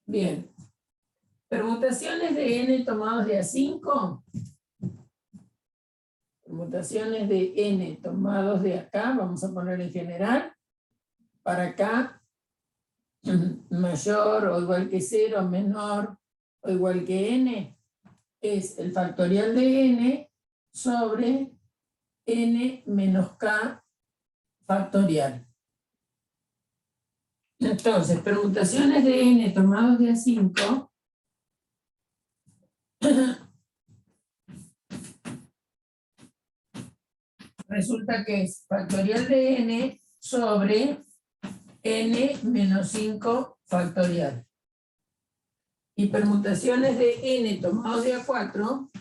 Bien. Permutaciones de n tomados de A5. Permutaciones de n tomados de acá, vamos a poner en general. Para acá, mayor o igual que 0, menor o igual que n, es el factorial de n sobre n menos k factorial. Entonces, permutaciones de n tomados de A5 resulta que es factorial de n sobre n menos 5 factorial. Y permutaciones de n tomados de A4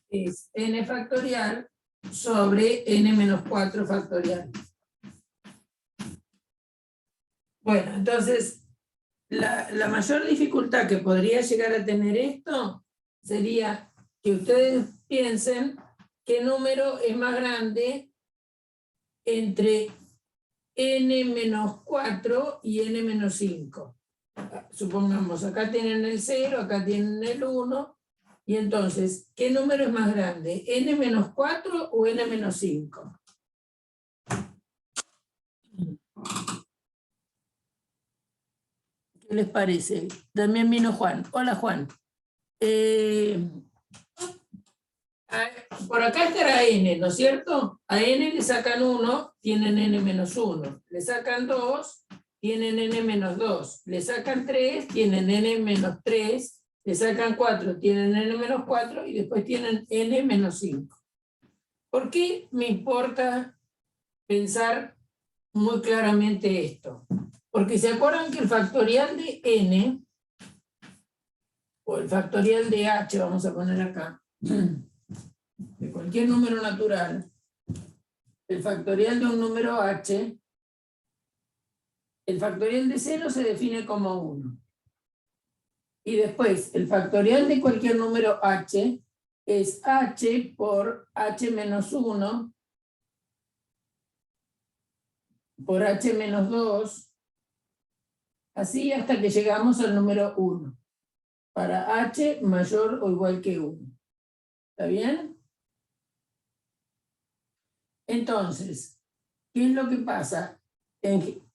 es n factorial sobre n menos 4 factorial. Bueno, entonces, la mayor dificultad que podría llegar a tener esto sería que ustedes piensen qué número es más grande entre n menos 4 y n menos 5. Supongamos, acá tienen el 0, acá tienen el 1, y entonces, ¿qué número es más grande? ¿n menos 4 o n menos 5? ¿Qué les parece? También vino Juan. Hola, Juan. Por acá estará n, ¿no es cierto? A n le sacan 1, tienen n menos 1. Le sacan 2, tienen n menos 2. Le sacan 3, tienen n menos 3. Le sacan 4, tienen n menos 4. Y después tienen n menos 5. ¿Por qué me importa pensar muy claramente esto? Porque se acuerdan que el factorial de n, o el factorial de h, vamos a poner acá, de cualquier número natural, el factorial de un número h, el factorial de 0 se define como 1. Y después, el factorial de cualquier número h es h por h menos 1 por h menos 2, así hasta que llegamos al número 1, para h mayor o igual que 1. ¿Está bien? Entonces, ¿qué es lo que pasa?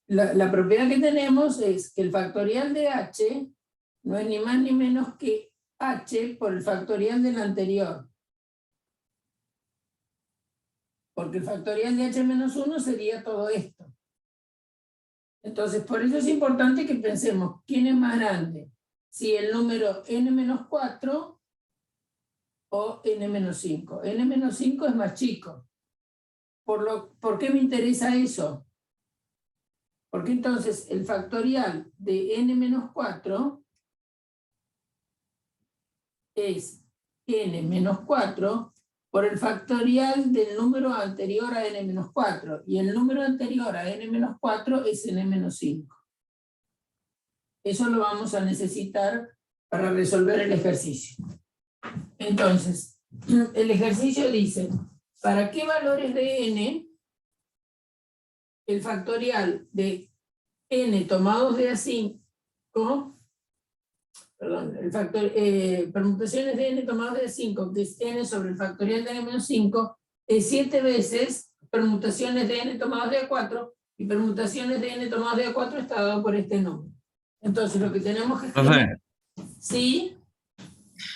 La propiedad que tenemos es que el factorial de h no es ni más ni menos que h por el factorial del anterior. Porque el factorial de h menos 1 sería todo esto. Entonces, por eso es importante que pensemos, ¿quién es más grande? Si el número n menos 4 o n menos 5. N menos 5 es más chico. ¿Por qué me interesa eso? Porque entonces el factorial de n menos 4 es n menos 4 por el factorial del número anterior a n menos 4. Y el número anterior a n menos 4 es n menos 5. Eso lo vamos a necesitar para resolver el ejercicio. Entonces, el ejercicio dice, ¿para qué valores de n el factorial de n tomados de A5, perdón, permutaciones de n tomados de A5, que es n sobre el factorial de n-5, es 7 veces permutaciones de n tomados de A4, y permutaciones de n tomados de A4 está dado por este número. Entonces lo que tenemos que escribir... ¿Sí?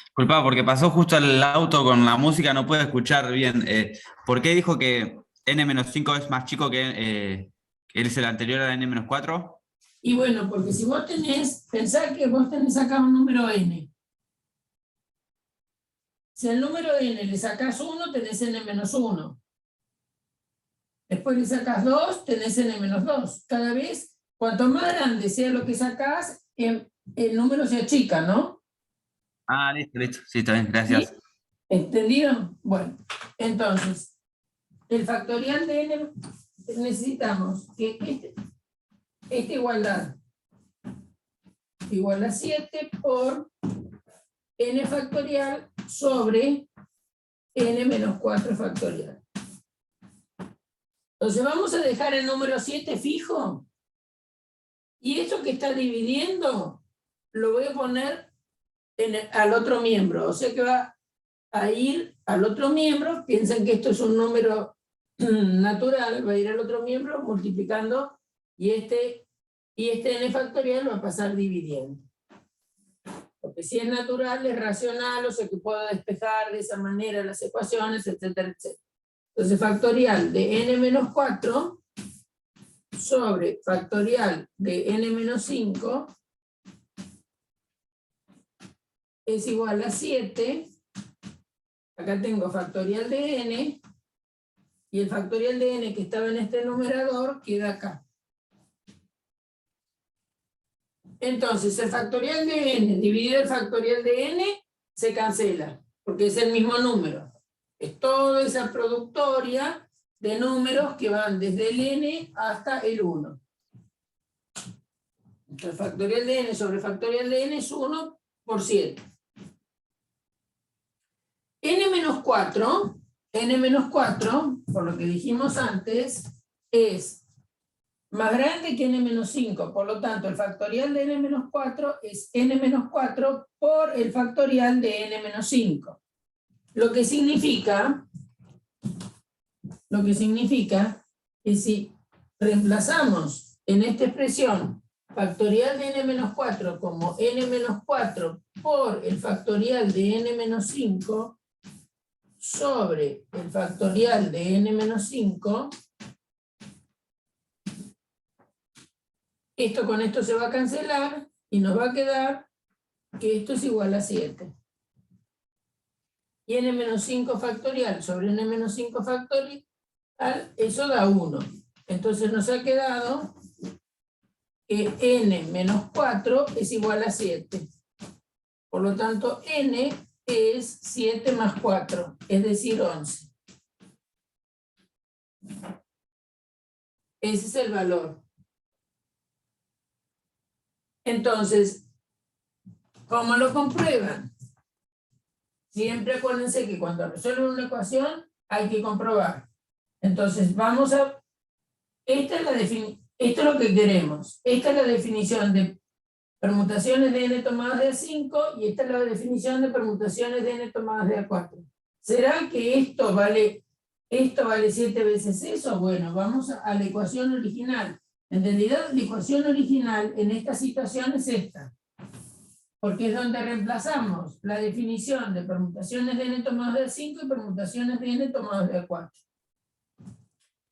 Disculpa, porque pasó justo el auto con la música, no puedo escuchar bien. ¿Por qué dijo que n-5 es más chico que es el anterior a n-4? Y bueno, porque si vos tenés, pensá que vos tenés acá un número n. Si al número n le sacás 1, tenés n-1. Después le sacás 2, tenés n-2. Cada vez, cuanto más grande sea lo que sacás, el número se achica, ¿no? Ah, listo, listo. Sí, está bien, gracias. ¿Sí? ¿Entendido? Bueno, entonces, el factorial de n, necesitamos que esta igualdad igual a 7 por n factorial sobre n menos 4 factorial. Entonces, ¿vamos a dejar el número 7 fijo? Y eso que está dividiendo, lo voy a poner al otro miembro. O sea que va a ir al otro miembro. Piensen que esto es un número natural, va a ir al otro miembro multiplicando, y este n factorial va a pasar dividiendo. Porque si es natural, es racional, o sea que puedo despejar de esa manera las ecuaciones, etcétera, etcétera. Entonces, factorial de n menos 4 sobre factorial de n menos 5 es igual a 7. Acá tengo factorial de n, y el factorial de n que estaba en este numerador queda acá. Entonces, el factorial de n dividido el factorial de n se cancela, porque es el mismo número. Es toda esa productoria de números que van desde el n hasta el 1. Entonces, factorial de n sobre factorial de n es 1 por 7. n-4, por lo que dijimos antes, es más grande que n-5, por lo tanto el factorial de n-4 es n-4 por el factorial de n-5. Lo que significa que si reemplazamos en esta expresión factorial de n-4 como n-4 por el factorial de n-5 sobre el factorial de n-5, esto con esto se va a cancelar y nos va a quedar que esto es igual a 7. Y n-5 factorial sobre n-5 factorial, eso da 1. Entonces nos ha quedado que n-4 es igual a 7. Por lo tanto, n es 7 más 4, es decir, 11. Ese es el valor. Entonces, ¿cómo lo comprueban? Siempre acuérdense que cuando resuelven una ecuación hay que comprobar. Entonces, vamos a... esto es lo que queremos. Esta es la definición de permutaciones de n tomadas de A5 y esta es la definición de permutaciones de n tomadas de A4. ¿Será que esto vale 7 veces eso? Bueno, vamos a la ecuación original. En realidad, la ecuación original en esta situación es esta, porque es donde reemplazamos la definición de permutaciones de n tomadas de A5 y permutaciones de n tomadas de A4.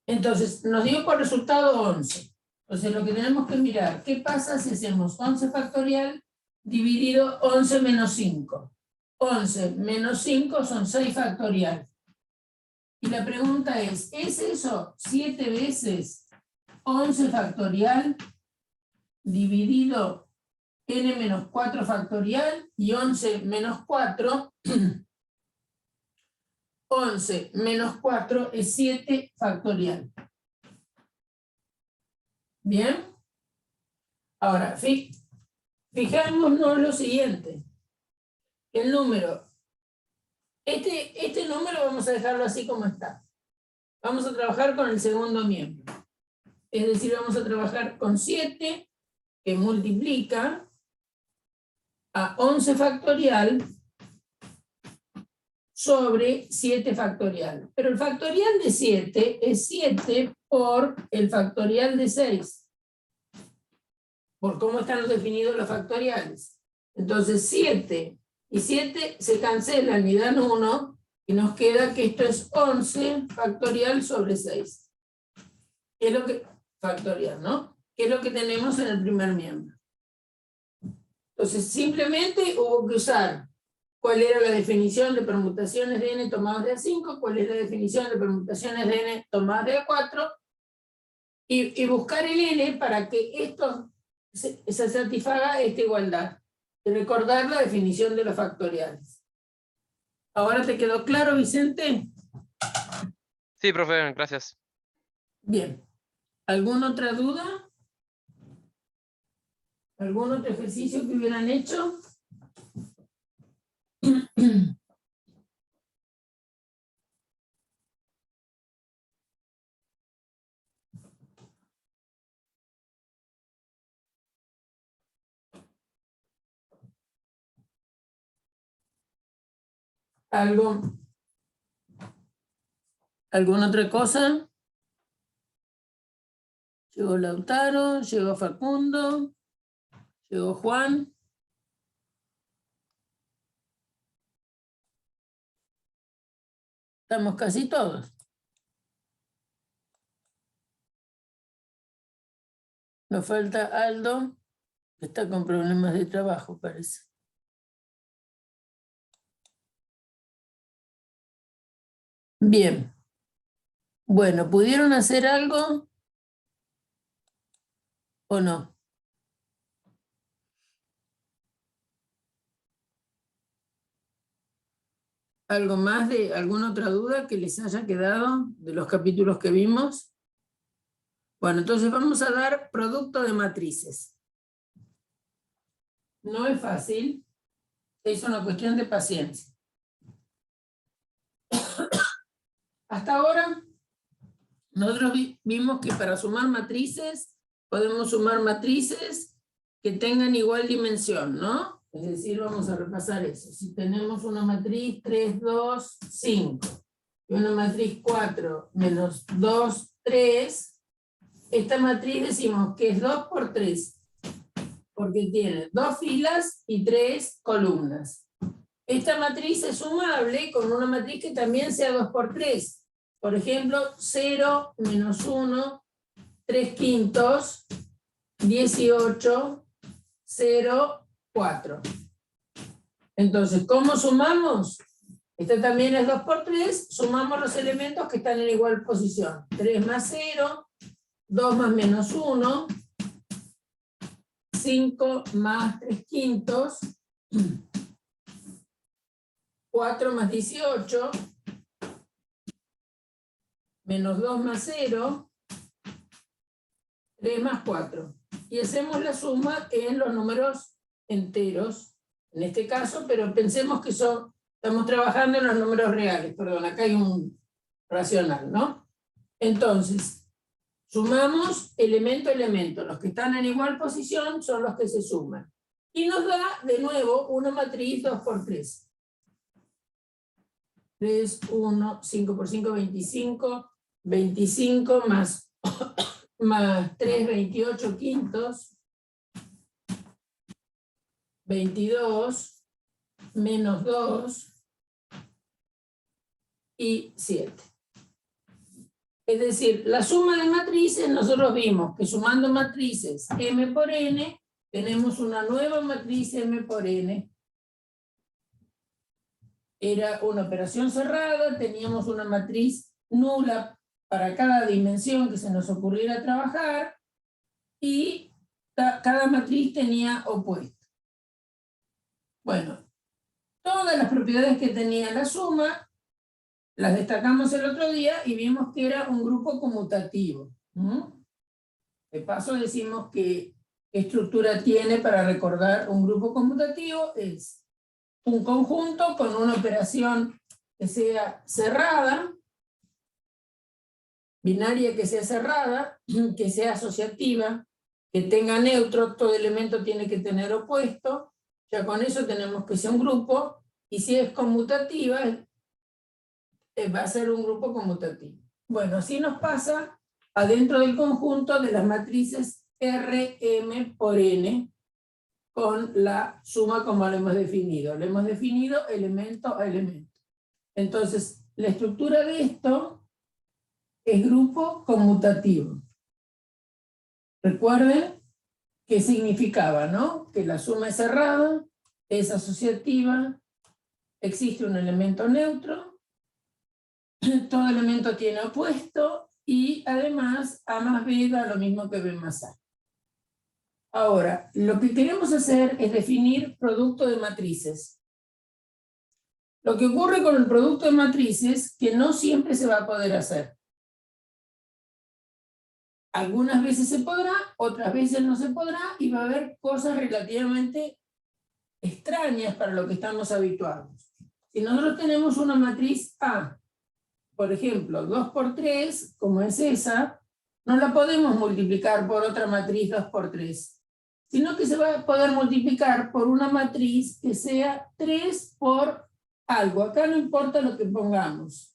Entonces, nos dio por resultado 11. Entonces, lo que tenemos que mirar, ¿qué pasa si hacemos 11 factorial dividido 11 menos 5? 11 menos 5 son 6 factorial. Y la pregunta es eso 7 veces 11 factorial dividido n menos 4 factorial y 11 menos 4? 11 menos 4 es 7 factorial. ¿Bien? Ahora, fijémonos lo siguiente. El número. Este número vamos a dejarlo así como está. Vamos a trabajar con el segundo miembro. Es decir, vamos a trabajar con 7, que multiplica a 11 factorial sobre 7 factorial. Pero el factorial de 7 es 7 por el factorial de 6. Por cómo están definidos los factoriales. Entonces 7 y 7 se cancelan y dan 1, y nos queda que esto es 11 factorial sobre 6. Es lo que, factorial, ¿no? Que es lo que tenemos en el primer miembro. Entonces simplemente hubo que usar cuál era la definición de permutaciones de n tomadas de A5, cuál es la definición de permutaciones de n tomadas de A4, y buscar el n para que esto se satisfaga esta igualdad. Y recordar la definición de los factoriales. ¿Ahora te quedó claro, Vicente? Sí, profe, gracias. Bien. ¿Alguna otra duda? ¿Algún otro ejercicio que hubieran hecho? ¿Alguna otra cosa? Llegó Lautaro, llegó Facundo, llegó Juan. Estamos casi todos. Nos falta Aldo, que está con problemas de trabajo, parece. Bien. Bueno, ¿pudieron hacer algo o no? ¿Algo más de alguna otra duda que les haya quedado de los capítulos que vimos? Bueno, entonces vamos a dar producto de matrices. No es fácil, es una cuestión de paciencia. Hasta ahora, nosotros vimos que para sumar matrices, podemos sumar matrices que tengan igual dimensión, ¿no? Es decir, vamos a repasar eso. Si tenemos una matriz 3, 2, 5, y una matriz 4, menos 2, 3, esta matriz decimos que es 2 por 3, porque tiene 2 filas y 3 columnas. Esta matriz es sumable con una matriz que también sea 2 por 3. Por ejemplo, 0, menos 1, 3 quintos, 18, 0, 4. Entonces, ¿cómo sumamos? Esta también es 2 por 3, sumamos los elementos que están en igual posición. 3 más 0, 2 más menos 1, 5 más 3 quintos, 4 más 18, menos 2 más 0, 3 más 4. Y hacemos la suma en los números enteros, en este caso, pero pensemos que estamos trabajando en los números reales, perdón, acá hay un racional, ¿no? Entonces, sumamos elemento a elemento, los que están en igual posición son los que se suman. Y nos da, de nuevo, una matriz 2 por 3. 3, 1, 5 por 5, 25, 25 más 3, 28 quintos, 22, menos 2 y 7. Es decir, la suma de matrices, nosotros vimos que sumando matrices m por n, tenemos una nueva matriz m por n. Era una operación cerrada, teníamos una matriz nula para cada dimensión que se nos ocurriera trabajar, y cada matriz tenía opuesto. Bueno, todas las propiedades que tenía la suma, las destacamos el otro día y vimos que era un grupo conmutativo. De paso decimos que qué estructura tiene para recordar un grupo conmutativo. Es un conjunto con una operación que sea cerrada, binaria que sea cerrada, que sea asociativa, que tenga neutro, todo elemento tiene que tener opuesto, ya con eso tenemos que ser un grupo, y si es conmutativa, va a ser un grupo conmutativo. Bueno, así nos pasa adentro del conjunto de las matrices Rm por n, con la suma como lo hemos definido. Lo hemos definido elemento a elemento. Entonces, la estructura de esto es grupo conmutativo. Recuerden qué significaba, ¿no? Que la suma es cerrada, es asociativa, existe un elemento neutro, todo elemento tiene opuesto, y además A más B da lo mismo que B más A. Ahora, lo que queremos hacer es definir producto de matrices. Lo que ocurre con el producto de matrices, que no siempre se va a poder hacer. Algunas veces se podrá, otras veces no se podrá, y va a haber cosas relativamente extrañas para lo que estamos habituados. Si nosotros tenemos una matriz A, por ejemplo, 2 por 3, como es esa, no la podemos multiplicar por otra matriz 2 por 3. Sino que se va a poder multiplicar por una matriz que sea 3 por algo, acá no importa lo que pongamos,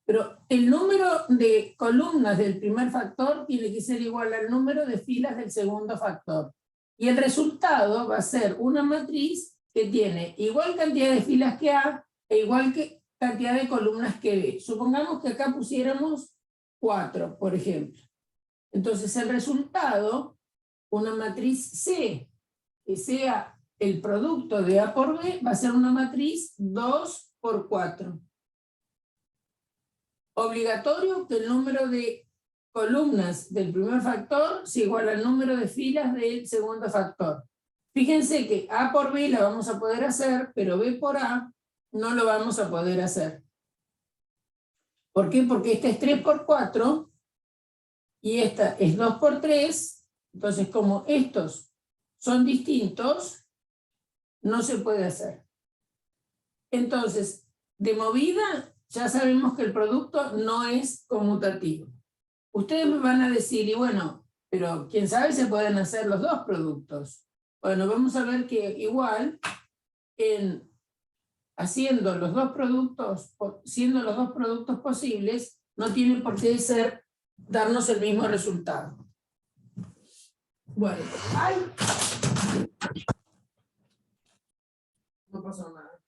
pero el número de columnas del primer factor tiene que ser igual al número de filas del segundo factor. Y el resultado va a ser una matriz que tiene igual cantidad de filas que A e igual cantidad de columnas que B. Supongamos que acá pusiéramos 4, por ejemplo. Entonces el resultado, una matriz C, que sea el producto de A por B, va a ser una matriz 2 por 4. Obligatorio que el número de columnas del primer factor sea igual al número de filas del segundo factor. Fíjense que A por B la vamos a poder hacer, pero B por A no lo vamos a poder hacer. ¿Por qué? Porque esta es 3 por 4 y esta es 2 por 3. Entonces, como estos son distintos, no se puede hacer. Entonces, de movida, ya sabemos que el producto no es conmutativo. Ustedes me van a decir, y bueno, pero quién sabe si pueden hacer los dos productos. Bueno, vamos a ver que igual, haciendo los dos productos, siendo los dos productos posibles, no tiene por qué darnos el mismo resultado. Bueno, no pasó nada.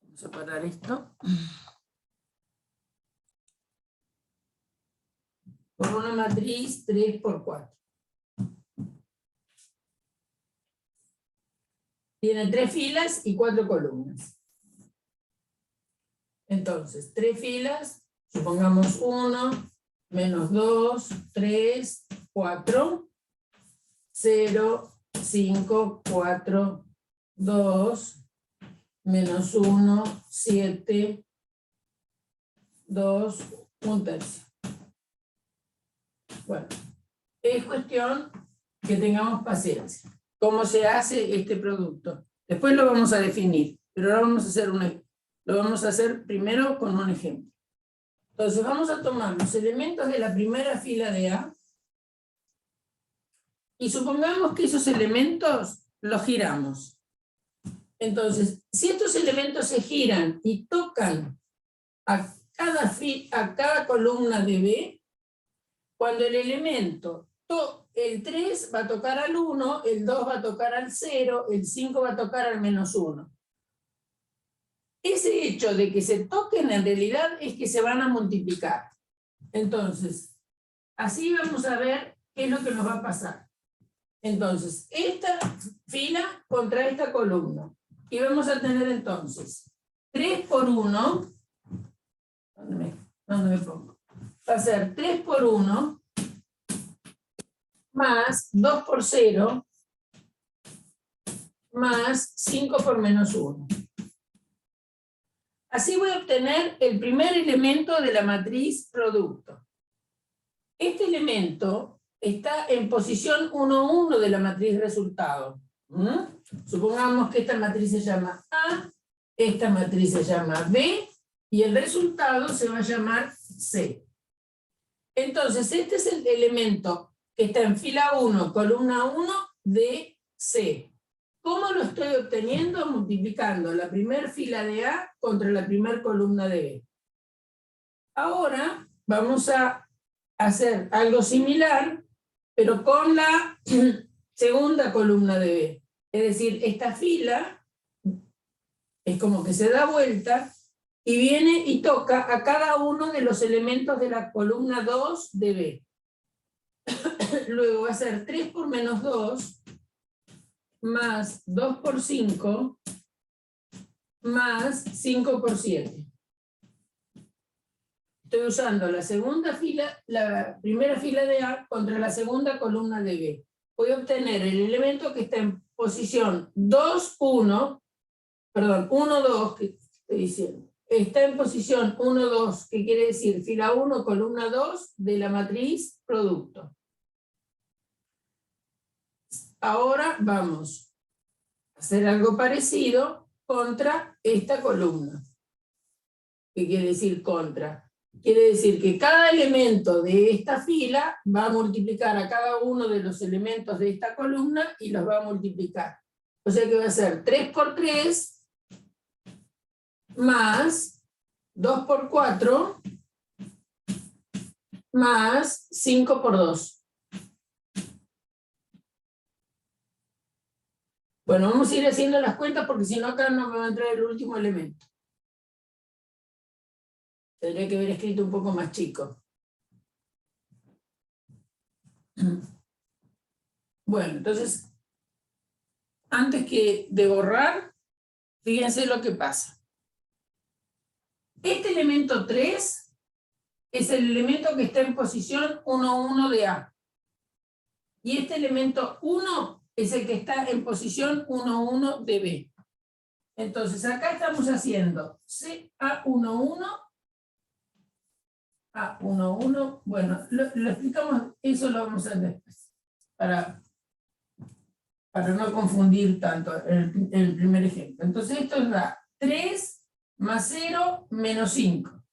Vamos a parar esto. Por una matriz 3 por 4. Tiene 3 filas y 4 columnas. Entonces, 3 filas, supongamos 1, menos 2, 3, 4, 0, 5, 4, 2, menos 1, 7, 2, 1/3. Bueno, es cuestión que tengamos paciencia. ¿Cómo se hace este producto? Después lo vamos a definir, pero ahora lo vamos a hacer primero con un ejemplo. Entonces vamos a tomar los elementos de la primera fila de A y supongamos que esos elementos los giramos. Entonces, si estos elementos se giran y tocan a cada columna de B, cuando el elemento, el 3 va a tocar al 1, el 2 va a tocar al 0, el 5 va a tocar al menos 1. Ese hecho de que se toquen en realidad es que se van a multiplicar. Entonces, así vamos a ver qué es lo que nos va a pasar. Entonces, esta fila contra esta columna. Y vamos a tener entonces 3 por 1, ¿dónde me pongo? Va a ser 3 por 1 más 2 por 0 más 5 por menos 1. Así voy a obtener el primer elemento de la matriz producto. Este elemento está en posición 1, 1 de la matriz resultado. Supongamos que esta matriz se llama A, esta matriz se llama B, y el resultado se va a llamar C. Entonces, este es el elemento que está en fila 1, columna 1 de C. ¿Cómo lo estoy obteniendo? Multiplicando la primera fila de A contra la primera columna de B. Ahora vamos a hacer algo similar, pero con la segunda columna de B. Es decir, esta fila es como que se da vuelta y viene y toca a cada uno de los elementos de la columna 2 de B. Luego va a ser 3 por menos 2, más 2 por 5, más 5 por 7. Estoy usando la segunda fila, la primera fila de A contra la segunda columna de B. Voy a obtener el elemento que está en posición 2, 1, perdón, 1, 2, que estoy diciendo. Está en posición 1, 2, que quiere decir fila 1, columna 2 de la matriz producto. Ahora vamos a hacer algo parecido contra esta columna. ¿Qué quiere decir contra? Quiere decir que cada elemento de esta fila va a multiplicar a cada uno de los elementos de esta columna y los va a multiplicar. O sea que va a ser 3 por 3 más 2 por 4 más 5 por 2. Bueno, vamos a ir haciendo las cuentas porque si no acá no me va a entrar el último elemento. Tendría que haber escrito un poco más chico. Bueno, entonces, antes de borrar, fíjense lo que pasa. Este elemento 3 es el elemento que está en posición 1, 1 de A. Y este elemento 1 es el que está en posición 1, 1 de B. Entonces, acá estamos haciendo A11, A11, bueno, lo explicamos, eso lo vamos a hacer después, para no confundir tanto el primer ejemplo. Entonces, esto da 3 más 0 menos 5.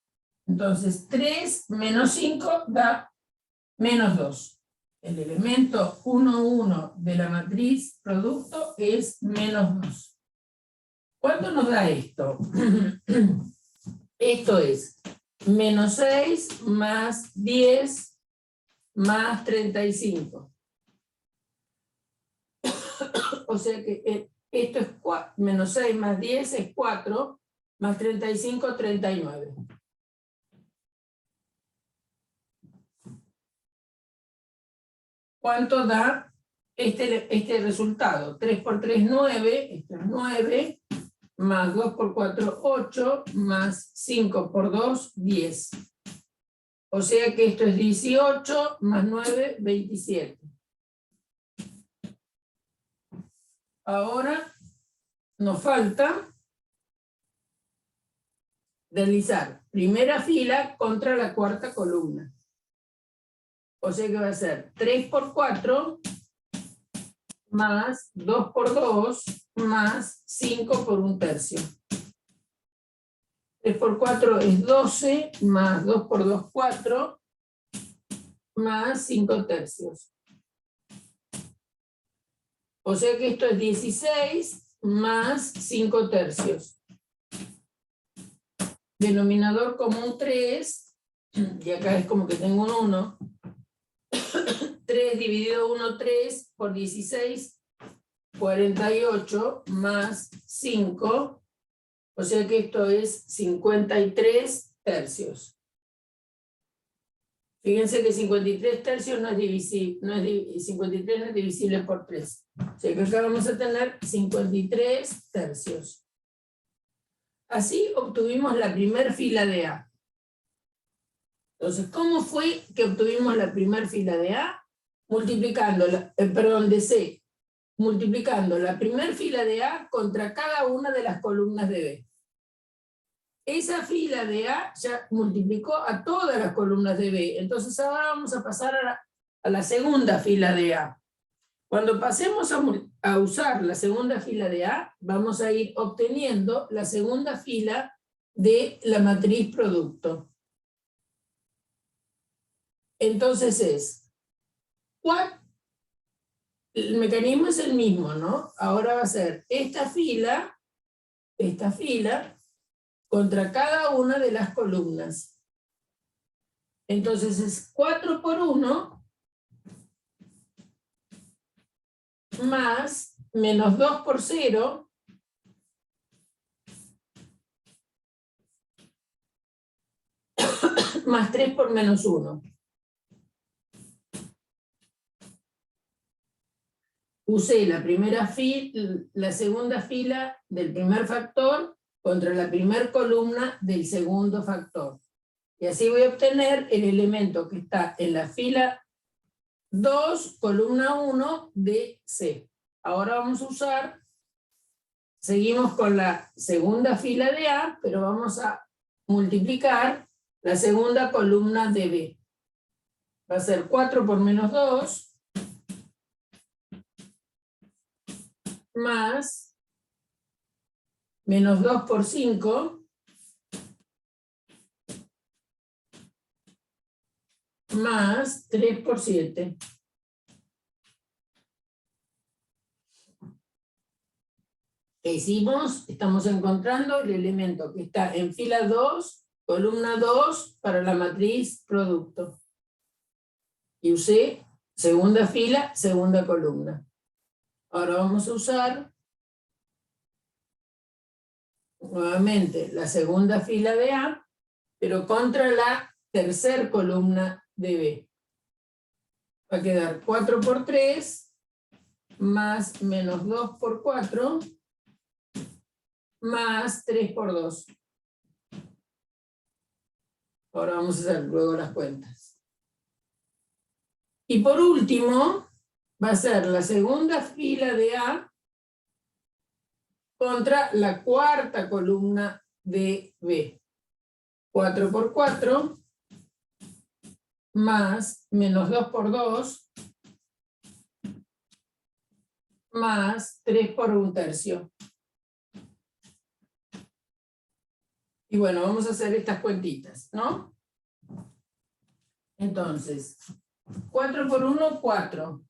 Entonces, 3 menos 5 da menos 2. El elemento 1, 1 de la matriz producto es menos 2. ¿Cuánto nos da esto? Esto es menos 6 más 10 más 35. O sea que esto es 4, menos 6 más 10 es 4, más 35, 39. ¿Cuánto da este resultado? 3 por 3, 9, esto es 9, más 2 por 4, 8, más 5 por 2, 10. O sea que esto es 18, más 9, 27. Ahora nos falta deslizar primera fila contra la cuarta columna. O sea que va a ser 3 por 4 más 2 por 2 más 5 por 1/3. 3 por 4 es 12, más 2 por 2, 4, más 5/3. O sea que esto es 16 más 5/3. Denominador común 3, y acá es como que tengo un 1. 3 dividido 1, 3 por 16, 48 más 5. O sea que esto es 53/3. Fíjense que 53/3 no es divisible, 53 no es divisible por 3. O sea que acá vamos a tener 53/3. Así obtuvimos la primera fila de A. Entonces, ¿cómo fue que obtuvimos la primera fila de A? Multiplicando, de C. Multiplicando la primera fila de A contra cada una de las columnas de B. Esa fila de A ya multiplicó a todas las columnas de B. Entonces ahora vamos a pasar a la segunda fila de A. Cuando pasemos a usar la segunda fila de A, vamos a ir obteniendo la segunda fila de la matriz producto. Entonces el mecanismo es el mismo, ¿no? Ahora va a ser esta fila, contra cada una de las columnas. Entonces es 4 por 1 más menos 2 por 0 más 3 por menos 1. Usé la segunda fila del primer factor contra la primera columna del segundo factor. Y así voy a obtener el elemento que está en la fila 2, columna 1 de C. Ahora vamos a seguimos con la segunda fila de A, pero vamos a multiplicar la segunda columna de B. Va a ser 4 por menos 2, más menos 2 por 5, más 3 por 7. ¿Qué hicimos? Estamos encontrando el elemento que está en fila 2, columna 2, para la matriz producto. Y usé segunda fila, segunda columna. Ahora vamos a usar nuevamente la segunda fila de A, pero contra la tercera columna de B. Va a quedar 4 por 3, más menos 2 por 4, más 3 por 2. Ahora vamos a hacer luego las cuentas. Y por último, va a ser la segunda fila de A contra la cuarta columna de B. 4 por 4, más menos 2 por 2, más 3 por 1/3. Y bueno, vamos a hacer estas cuentitas, ¿no? Entonces, 4 por 1, 4.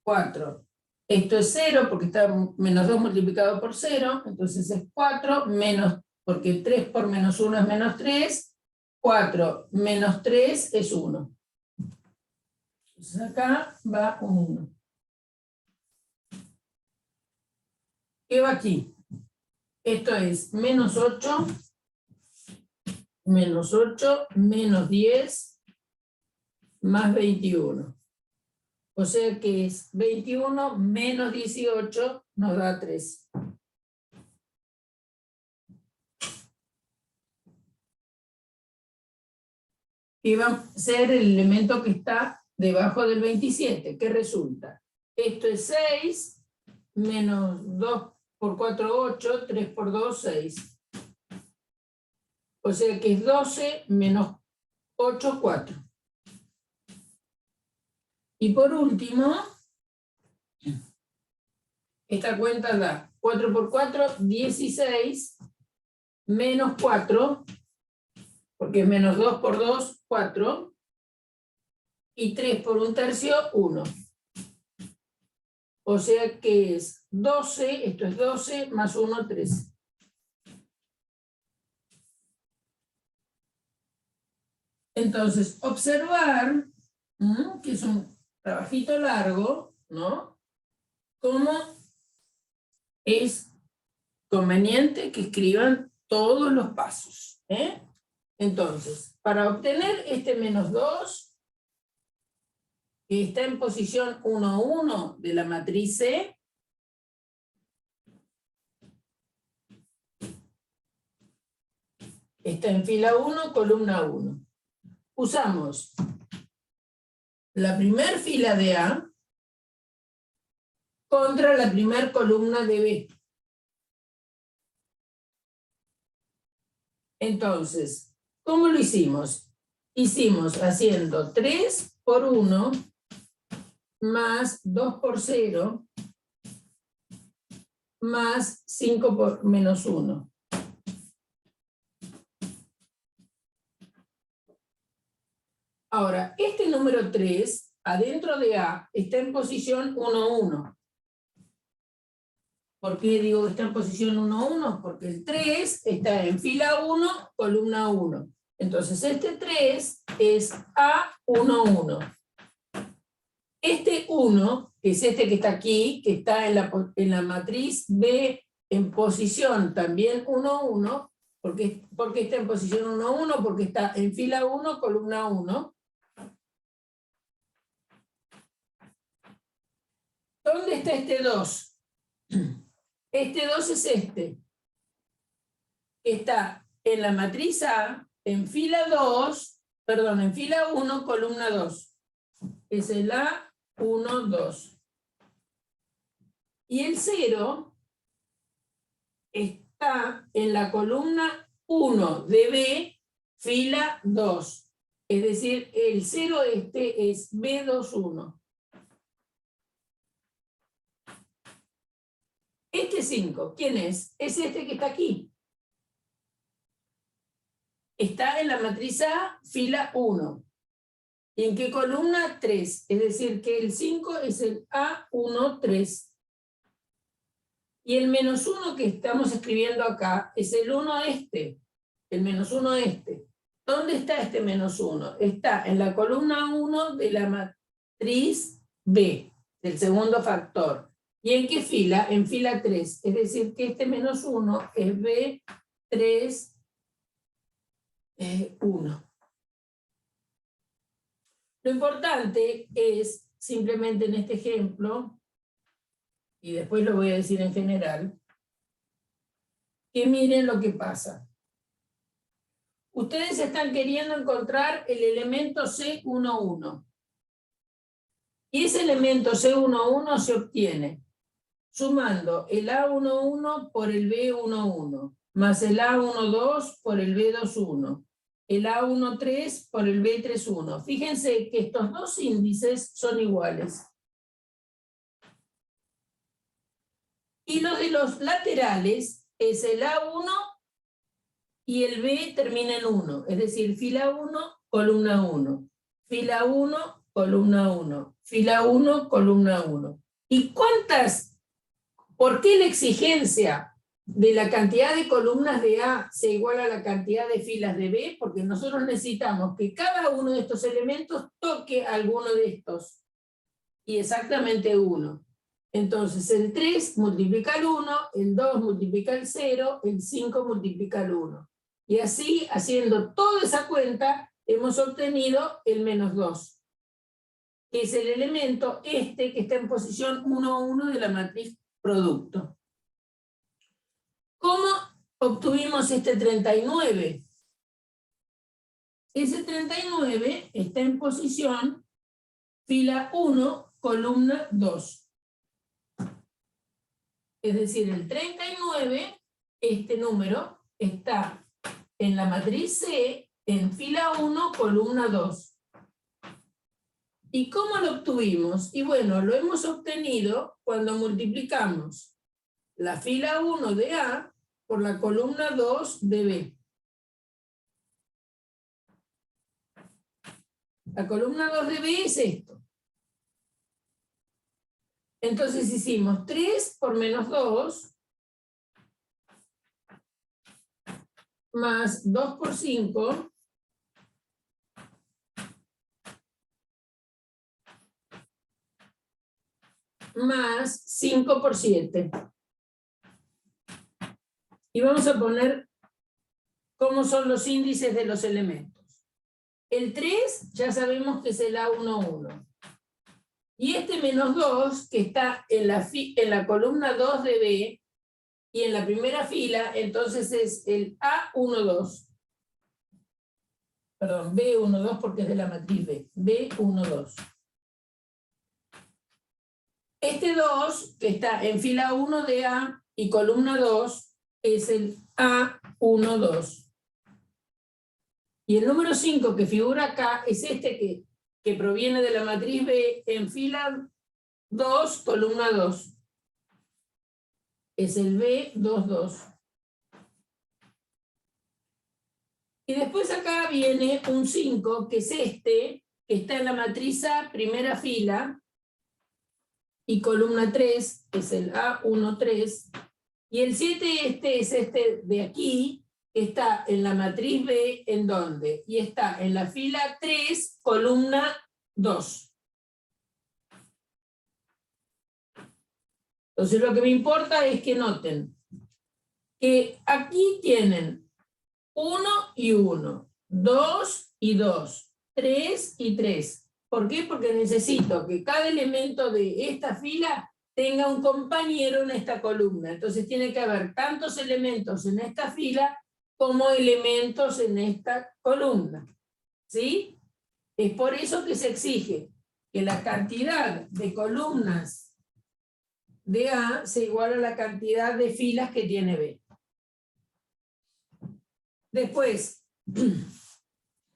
4. Esto es 0 porque está menos 2 multiplicado por 0, entonces es 4 menos, porque 3 por menos 1 es menos 3, 4 menos 3 es 1. Entonces acá va un 1. ¿Qué va aquí? Esto es menos 8, menos 8, menos 10, más 21. O sea que es 21 menos 18 nos da 3. Y va a ser el elemento que está debajo del 27. ¿Qué resulta? Esto es 6, menos 2 por 4, 8, 3 por 2, 6. O sea que es 12 menos 8, 4. Y por último, esta cuenta da 4 por 4, 16, menos 4, porque es menos 2 por 2, 4, y 3 por 1/3, 1. O sea que es 12, esto es 12, más 1, 13. Entonces, observar, que es un trabajito largo, ¿no? Cómo es conveniente que escriban todos los pasos, ¿eh? Entonces, para obtener este menos 2, que está en posición 1, 1 de la matriz C, está en fila 1, columna 1. Usamos la primera fila de A contra la primera columna de B. Entonces, ¿cómo lo hicimos? Hicimos haciendo 3 por 1 más 2 por 0 más 5 por menos 1. Ahora, este número 3, adentro de A, está en posición 1, 1. ¿Por qué digo que está en posición 1, 1? Porque el 3 está en fila 1, columna 1. Entonces este 3 es A1, 1. Este 1, que es este que está aquí, que está en la matriz B en posición también 1, 1, porque está en posición 1, 1, porque está en fila 1, columna 1. ¿Dónde está este 2? Este 2 es este, que está en la matriz A, en fila 2, perdón, en fila 1, columna 2. Es el A1, 2. Y el 0 está en la columna 1 de B, fila 2. Es decir, el 0 este es B21. Este 5, ¿quién es? Es este que está aquí. Está en la matriz A, fila 1. ¿Y en qué columna? 3. Es decir, que el 5 es el A1, 3. Y el menos 1 que estamos escribiendo acá es el 1 este, el menos 1 este. ¿Dónde está este menos 1? Está en la columna 1 de la matriz B, del segundo factor. ¿Y en qué fila? En fila 3. Es decir, que este menos 1 es B3, 1. Lo importante es, simplemente en este ejemplo, y después lo voy a decir en general, que miren lo que pasa. Ustedes están queriendo encontrar el elemento C11. Y ese elemento C11 se obtiene sumando el A11 por el B11, más el A12 por el B21, el A13 por el B31. Fíjense que estos dos índices son iguales. Y lo de los laterales es el A1 y el B termina en 1, es decir, fila 1, columna 1, fila 1, columna 1, fila 1, columna 1. ¿Y cuántas? ¿Por qué la exigencia de la cantidad de columnas de A se iguala a la cantidad de filas de B? Porque nosotros necesitamos que cada uno de estos elementos toque alguno de estos. Y exactamente 1. Entonces el 3 multiplica el 1, el 2 multiplica el 0, el 5 multiplica el 1. Y así, haciendo toda esa cuenta, hemos obtenido el menos 2, que es el elemento este que está en posición 1, 1 de la matriz producto. ¿Cómo obtuvimos este 39? Ese 39 está en posición fila 1, columna 2. Es decir, el 39, este número, está en la matriz C, en fila 1, columna 2. ¿Y cómo lo obtuvimos? Y bueno, lo hemos obtenido cuando multiplicamos la fila 1 de A por la columna 2 de B. La columna 2 de B es esto. Entonces hicimos 3 por menos 2, más 2 por 5, más 5 por 7. Y vamos a poner cómo son los índices de los elementos. El 3 ya sabemos que es el A11. Y este menos 2, que está en la columna 2 de B, y en la primera fila, entonces es el A12. Perdón, B12 porque es de la matriz B. B12. Este 2, que está en fila 1 de A y columna 2, es el A12. Y el número 5 que figura acá es este que proviene de la matriz B en fila 2, columna 2. Es el B22. Y después acá viene un 5, que es este, que está en la matriz A, primera fila, y columna 3, es el A13. Y el 7 este es este de aquí, que está en la matriz B, ¿en dónde? Y está en la fila 3, columna 2. Entonces lo que me importa es que noten que aquí tienen 1 y 1, 2 y 2, 3 y 3. ¿Por qué? Porque necesito que cada elemento de esta fila tenga un compañero en esta columna. Entonces tiene que haber tantos elementos en esta fila como elementos en esta columna. ¿Sí? Es por eso que se exige que la cantidad de columnas de A se iguala a la cantidad de filas que tiene B. Después,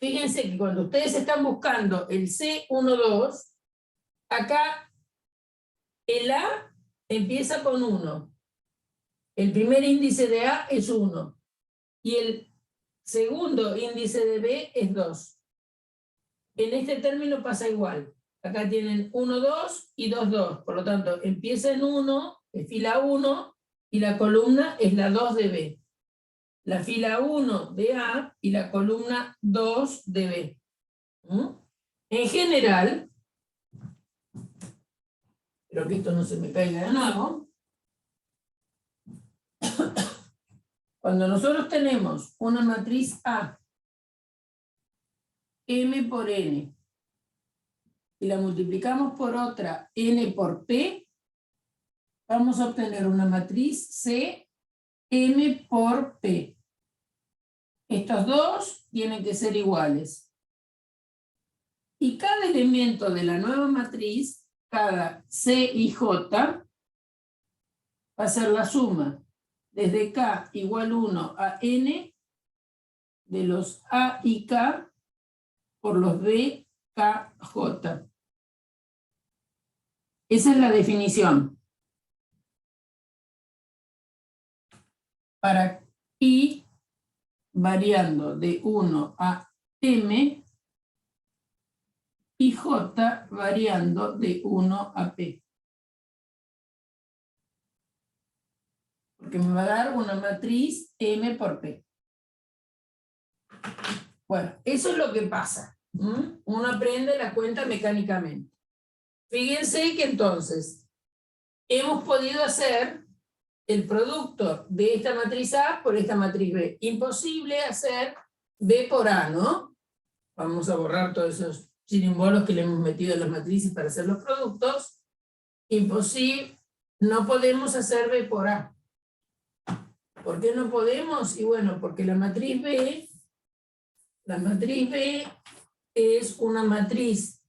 fíjense que cuando ustedes están buscando el C12, acá el A empieza con 1. El primer índice de A es 1. Y el segundo índice de B es 2. En este término pasa igual. Acá tienen 1, 2 y 2, 2. Por lo tanto, empieza en 1, en fila 1, y la columna es la 2 de B. La fila 1 de A y la columna 2 de B. En general, espero que esto no se me caiga de nuevo, cuando nosotros tenemos una matriz A, M por N, y la multiplicamos por otra, N por P, vamos a obtener una matriz C, M por P. Estos dos tienen que ser iguales. Y cada elemento de la nueva matriz, cada C y J, va a ser la suma desde K igual 1 a N de los A y K por los B, K, J. Esa es la definición. Para I variando de 1 a M y J variando de 1 a P. Porque me va a dar una matriz M por P. Bueno, eso es lo que pasa. Uno aprende la cuenta mecánicamente. Fíjense que entonces hemos podido hacer el producto de esta matriz A por esta matriz B. Imposible hacer B por A, ¿no? Vamos a borrar todos esos chirimbolos que le hemos metido a las matrices para hacer los productos. Imposible, no podemos hacer B por A. ¿Por qué no podemos? Y bueno, porque la matriz B es una matriz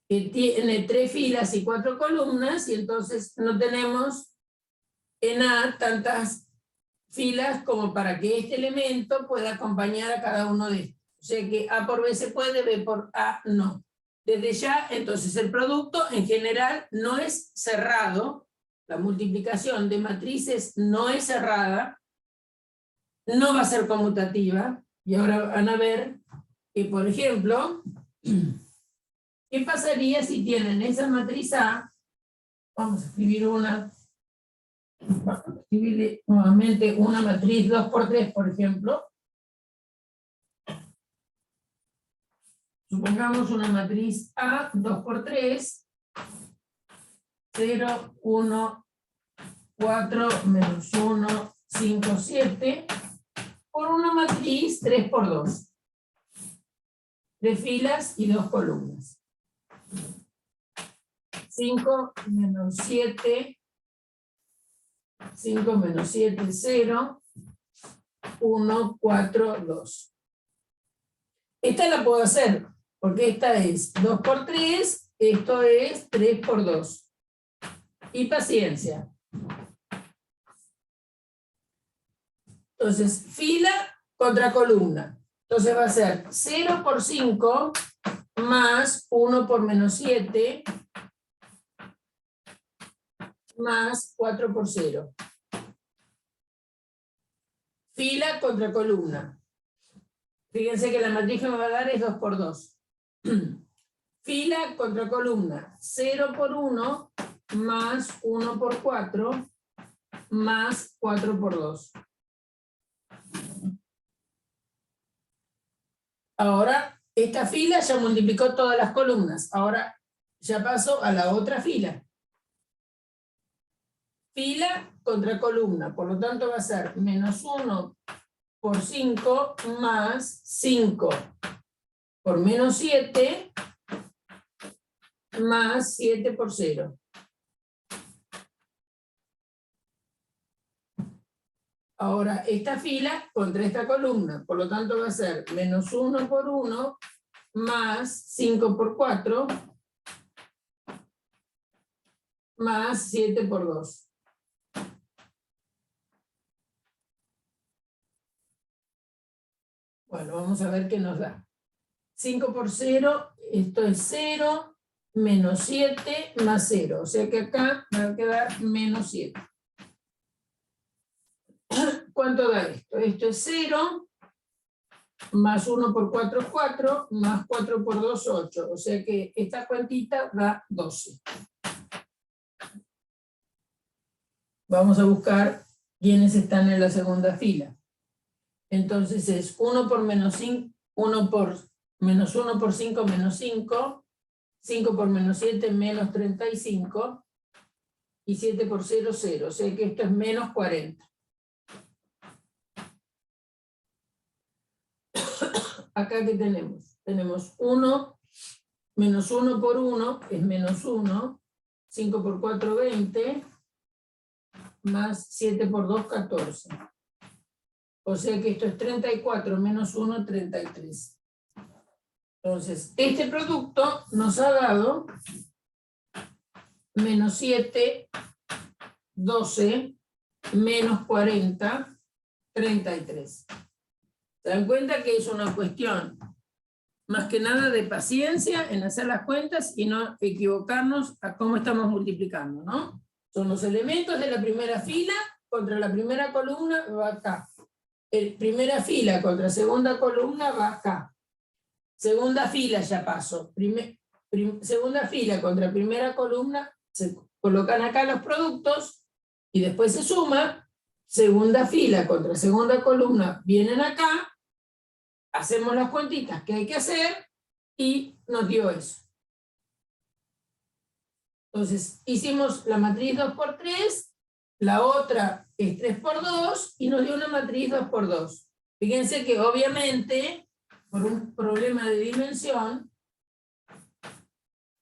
que tiene 3 filas y 4 columnas, y entonces no tenemos en A tantas filas como para que este elemento pueda acompañar a cada uno de estos. O sea que A por B se puede, B por A no. Desde ya, entonces, el producto en general no es cerrado, la multiplicación de matrices no es cerrada, no va a ser conmutativa, y ahora van a ver que, por ejemplo, ¿qué pasaría si tienen esa matriz A? Vamos a escribir vamos a escribirle nuevamente una matriz 2 por 3, por ejemplo. Supongamos una matriz A, 2 por 3, 0, 1, 4, menos 1, 5, 7, por una matriz 3 por 2. 3 filas y 2 columnas. 5 menos 7, 5 menos 7, 0, 1, 4, 2. Esta la puedo hacer, porque esta es 2 por 3, esto es 3 por 2. Y paciencia. Entonces, fila contra columna. Entonces va a ser 0 por 5 más 1 por menos 7 más 4 por 0. Fila contra columna. Fíjense que la matriz que me va a dar es 2 por 2. Fila contra columna. 0 por 1 más 1 por 4 más 4 por 2. Ahora, esta fila ya multiplicó todas las columnas. Ahora ya paso a la otra fila. Fila contra columna. Por lo tanto va a ser menos 1 por 5 más 5 por menos 7 más 7 por 0. Ahora, esta fila contra esta columna, por lo tanto va a ser menos 1 por 1 más 5 por 4 más 7 por 2. Bueno, vamos a ver qué nos da. 5 por 0, esto es 0, menos 7 más 0. O sea que acá me va a quedar menos 7. ¿Cuánto da esto? Esto es 0, más 1 por 4, 4, más 4 por 2, 8. O sea que esta cuentita da 12. Vamos a buscar quiénes están en la segunda fila. Entonces es 1 por menos 5, 1 por menos 1 por 5 menos 5, 5 por menos 7 menos 35, y 7 por 0, 0. O sea que esto es menos 40. Acá que tenemos, tenemos 1, menos 1 por 1 es menos 1, 5 por 4, 20, más 7 por 2, 14. O sea que esto es 34 menos 1, 33. Entonces, este producto nos ha dado menos 7, 12, menos 40, 33. ¿Se dan cuenta que es una cuestión más que nada de paciencia en hacer las cuentas y no equivocarnos a cómo estamos multiplicando, ¿no? Son los elementos de la primera fila contra la primera columna, va acá. Primera fila contra segunda columna, va acá. Segunda fila ya paso. Segunda fila contra primera columna, se colocan acá los productos y después se suma. Segunda fila contra segunda columna, vienen acá. Hacemos las cuentitas que hay que hacer y nos dio eso. Entonces, hicimos la matriz 2 por 3, la otra es 3 por 2 y nos dio una matriz 2 por 2. Fíjense que obviamente, por un problema de dimensión,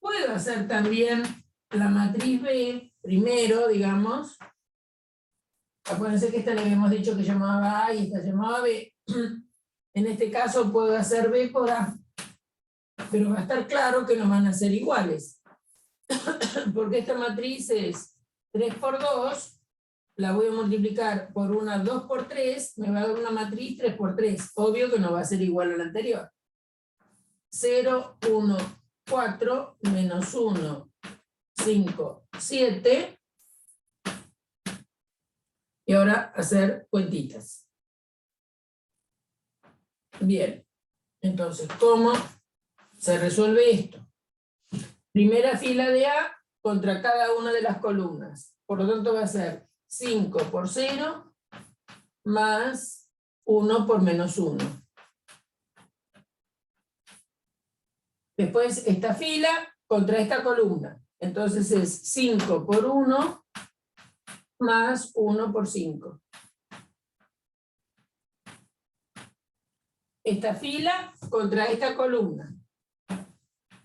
puedo hacer también la matriz B primero, digamos. Acuérdense que esta le habíamos dicho que llamaba A y esta llamaba B. En este caso puedo hacer B por A, pero va a estar claro que no van a ser iguales. Porque esta matriz es 3 por 2, la voy a multiplicar por una 2 por 3, me va a dar una matriz 3 por 3. Obvio que no va a ser igual a la anterior. 0, 1, 4, menos 1, 5, 7. Y ahora hacer cuentitas. Bien, entonces, ¿cómo se resuelve esto? Primera fila de A contra cada una de las columnas. Por lo tanto va a ser 5 por 0 más 1 por menos 1. Después esta fila contra esta columna. Entonces es 5 por 1 más 1 por 5. Esta fila contra esta columna.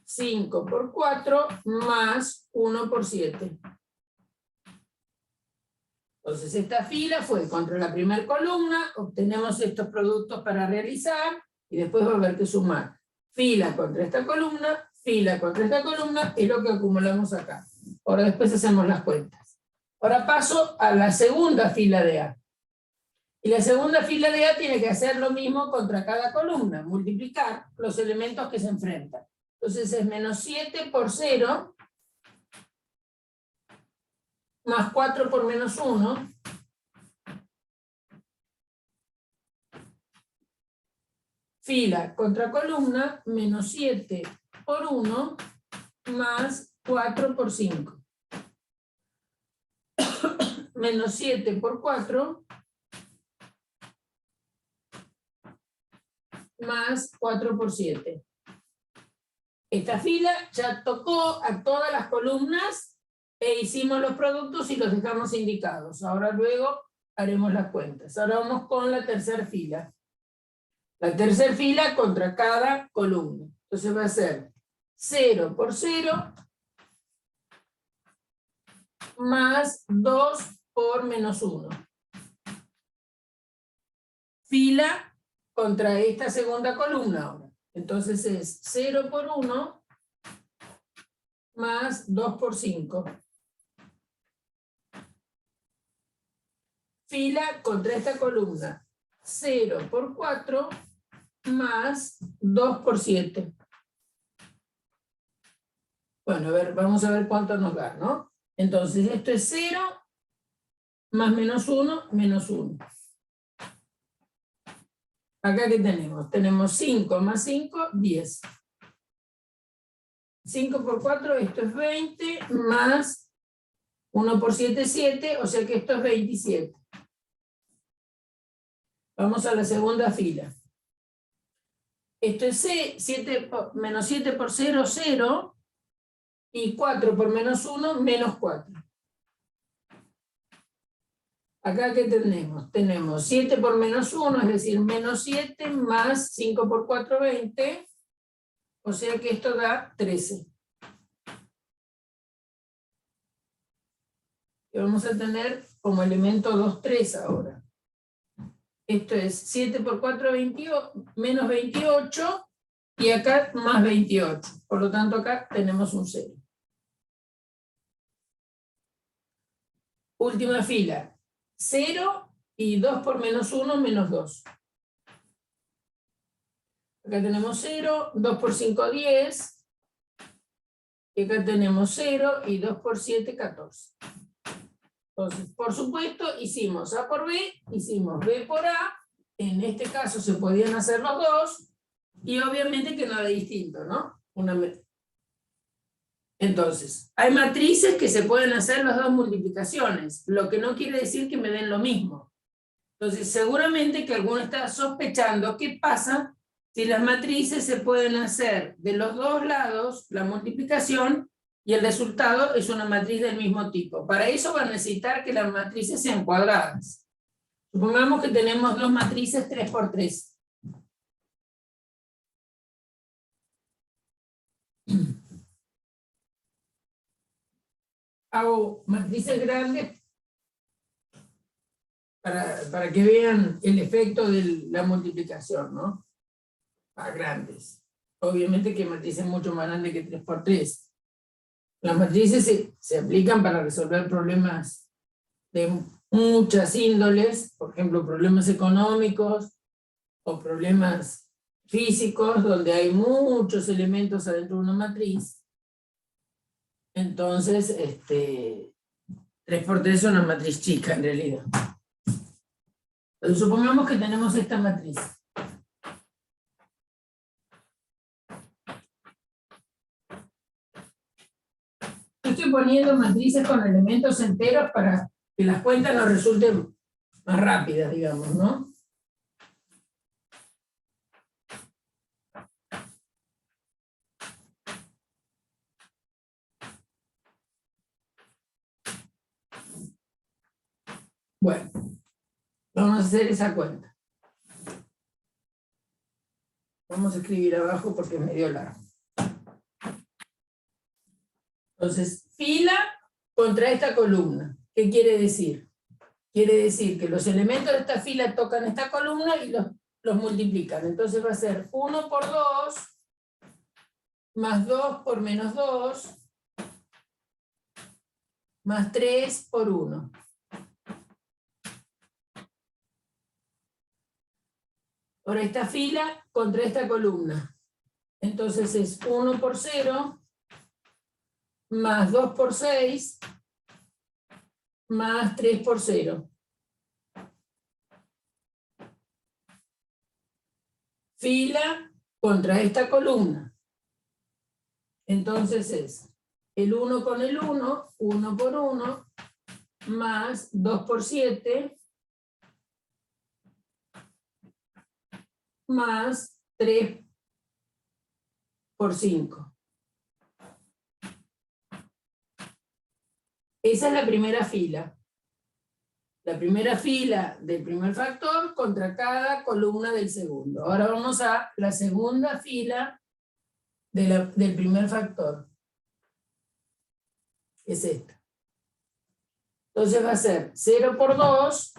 5 por 4 más 1 por 7. Entonces esta fila fue contra la primera columna, obtenemos estos productos para realizar y después va a haber que sumar. Fila contra esta columna, fila contra esta columna, es lo que acumulamos acá. Ahora después hacemos las cuentas. Ahora paso a la segunda fila de A. Y la segunda fila de A tiene que hacer lo mismo contra cada columna, multiplicar los elementos que se enfrentan. Entonces es menos 7 por 0, más 4 por menos 1, fila contra columna, menos 7 por 1, más 4 por 5. Menos 7 por 4, más 4 por 7. Esta fila ya tocó a todas las columnas e hicimos los productos y los dejamos indicados. Ahora luego haremos las cuentas. Ahora vamos con la tercera fila. La tercera fila contra cada columna. Entonces va a ser 0 por 0 más 2 por menos 1. Fila contra esta segunda columna ahora. Entonces es 0 por 1 más 2 por 5. Fila contra esta columna. 0 por 4 más 2 por 7. Bueno, a ver, vamos a ver cuánto nos da, ¿no? Entonces esto es 0 más menos 1, menos 1. Acá que tenemos, tenemos 5 más 5, 10. 5 por 4, esto es 20, más 1 por 7, 7, o sea que esto es 27. Vamos a la segunda fila. Esto es 7 menos 7 por 0, 0, y 4 por menos 1, menos 4. Acá ¿qué tenemos? Tenemos 7 por menos 1, es decir, menos 7, más 5 por 4, 20, o sea que esto da 13. Y vamos a tener como elemento 2, 3 ahora. Esto es 7 por 4, 28, menos 28, y acá más 28. Por lo tanto, acá tenemos un 0. Última fila. 0 y 2 por menos 1, menos 2. Acá tenemos 0, 2 por 5, 10. Y acá tenemos 0 y 2 por 7, 14. Entonces, por supuesto, hicimos A por B, hicimos B por A. En este caso se podían hacer los dos. Y obviamente que nada distinto, ¿no? Entonces, hay matrices que se pueden hacer las dos multiplicaciones, lo que no quiere decir que me den lo mismo. Entonces, seguramente que alguno está sospechando qué pasa si las matrices se pueden hacer de los dos lados, la multiplicación, y el resultado es una matriz del mismo tipo. Para eso va a necesitar que las matrices sean cuadradas. Supongamos que tenemos dos matrices 3 por 3. Hago matrices grandes para que vean el efecto de la multiplicación, ¿no? A grandes. Obviamente que matrices mucho más grandes que 3 por 3. Las matrices se aplican para resolver problemas de muchas índoles, por ejemplo, problemas económicos o problemas físicos, donde hay muchos elementos adentro de una matriz. Entonces, 3 por 3 es una matriz chica en realidad. Entonces, supongamos que tenemos esta matriz. Yo estoy poniendo matrices con elementos enteros para que las cuentas nos resulten más rápidas, digamos, ¿no? Bueno, vamos a hacer esa cuenta. Vamos a escribir abajo porque es medio largo. Entonces, fila contra esta columna. ¿Qué quiere decir? Quiere decir que los elementos de esta fila tocan esta columna y los multiplican. Entonces va a ser 1 por 2, más 2 por menos 2, más 3 por 1. Ahora esta fila contra esta columna. Entonces es 1 por 0, más 2 por 6, más 3 por 0. Fila contra esta columna. Entonces es el 1 con el 1, 1 por 1, más 2 por 7, más 3 por 5. Esa es la primera fila. La primera fila del primer factor contra cada columna del segundo. Ahora vamos a la segunda fila del primer factor. Es esta. Entonces va a ser 0 por 2,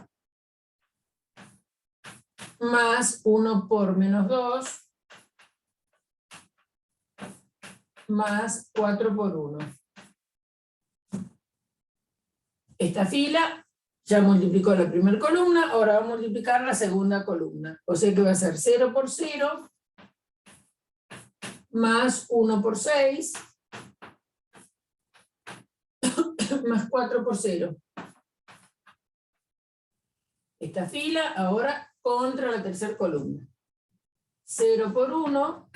más 1 por menos 2, más 4 por 1. Esta fila ya multiplicó la primera columna, ahora va a multiplicar la segunda columna. O sea que va a ser 0 por 0, más 1 por 6, más 4 por 0. Esta fila ahora contra la tercera columna. 0 por 1,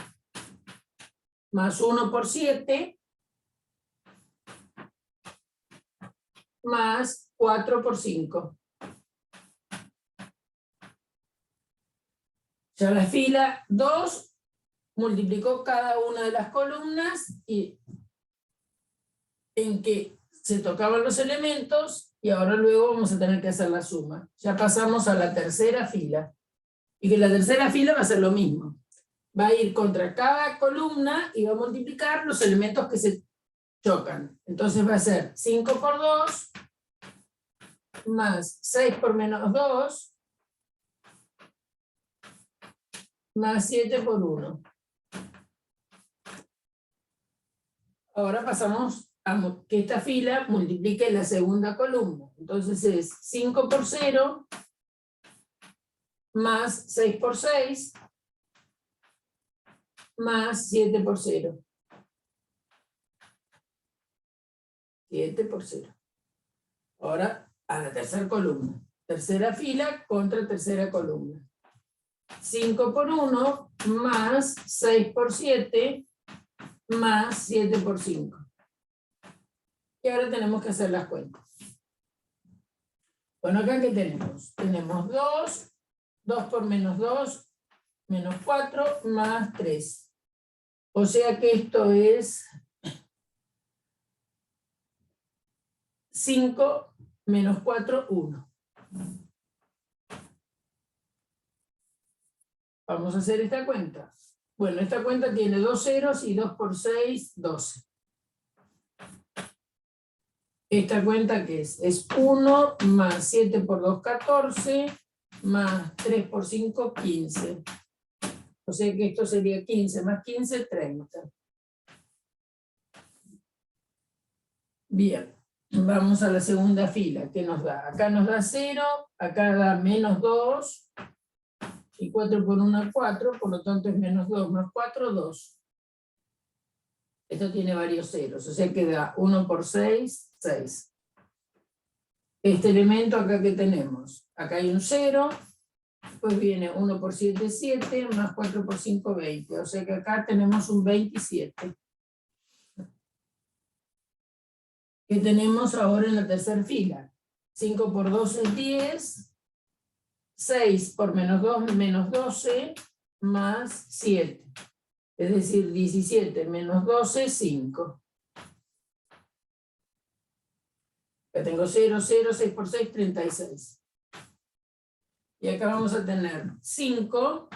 más 1 por 7, más 4 por 5. Ya la fila 2 multiplicó cada una de las columnas y en que se tocaban los elementos, y ahora luego vamos a tener que hacer la suma. Ya pasamos a la tercera fila. Y que la tercera fila va a ser lo mismo. Va a ir contra cada columna y va a multiplicar los elementos que se chocan. Entonces va a ser 5 por 2, más 6 por menos 2, más 7 por 1. Ahora pasamos a que esta fila multiplique la segunda columna. Entonces es 5 por 0, más 6 por 6, más 7 por 0. 7 por 0. Ahora a la tercera columna. Tercera fila contra tercera columna. 5 por 1, más 6 por 7, más 7 por 5. Y ahora tenemos que hacer las cuentas. Bueno, acá ¿qué tenemos? Tenemos 2, 2 por menos 2, menos 4, más 3. O sea que esto es 5 menos 4, 1. Vamos a hacer esta cuenta. Bueno, esta cuenta tiene 2 ceros y 2 por 6, 12. Esta cuenta ¿qué es? Es 1 más 7 por 2, 14, más 3 por 5, 15. O sea que esto sería 15 más 15, 30. Bien, vamos a la segunda fila. ¿Qué nos da? Acá nos da 0, acá da menos 2, y 4 por 1 es 4, por lo tanto es menos 2 más 4, 2. Esto tiene varios ceros, o sea que da 1 por 6, 6. Este elemento acá que tenemos, acá hay un 0, pues viene 1 por 7, 7, más 4 por 5, 20. O sea que acá tenemos un 27. ¿Qué tenemos ahora en la tercera fila? 5 por 2 es 10, 6 por menos 2 menos 12, más 7. Es decir, 17 menos 12, 5. Acá tengo 0, 0, 6 por 6, 36. Y acá vamos a tener 5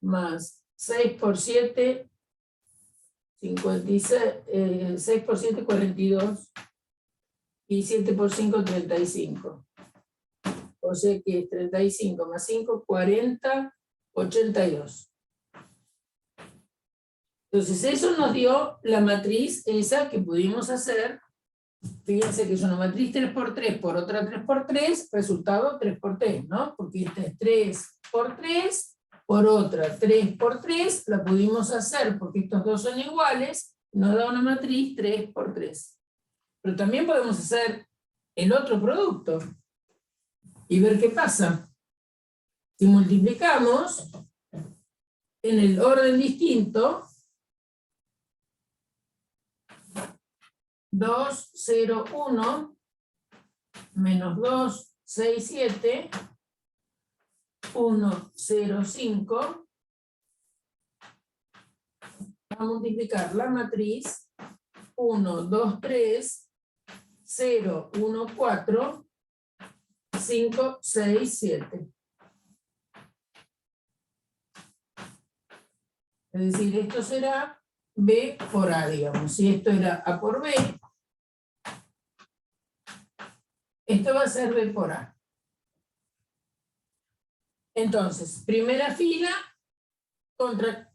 más 6 por 7, 56, 6 por 7, 42. Y 7 por 5, 35. O sea que es 35 más 5, 40, 82. Entonces eso nos dio la matriz esa que pudimos hacer. Fíjense que es una matriz 3 por 3 por otra 3 por 3, resultado 3 por 3, ¿no? Porque esta es 3 por 3 por otra 3 por 3, la pudimos hacer porque estos dos son iguales, nos da una matriz 3 por 3. Pero también podemos hacer el otro producto y ver qué pasa. Si multiplicamos en el orden distinto, 2, 0, 1, menos 2, 6, 7, 1, 0, 5, va a multiplicar la matriz 1, 2, 3, 0, 1, 4, 5, 6, 7. Es decir, esto será B por A, digamos. Si esto era A por B, esto va a ser B por A. Entonces, primera fila contra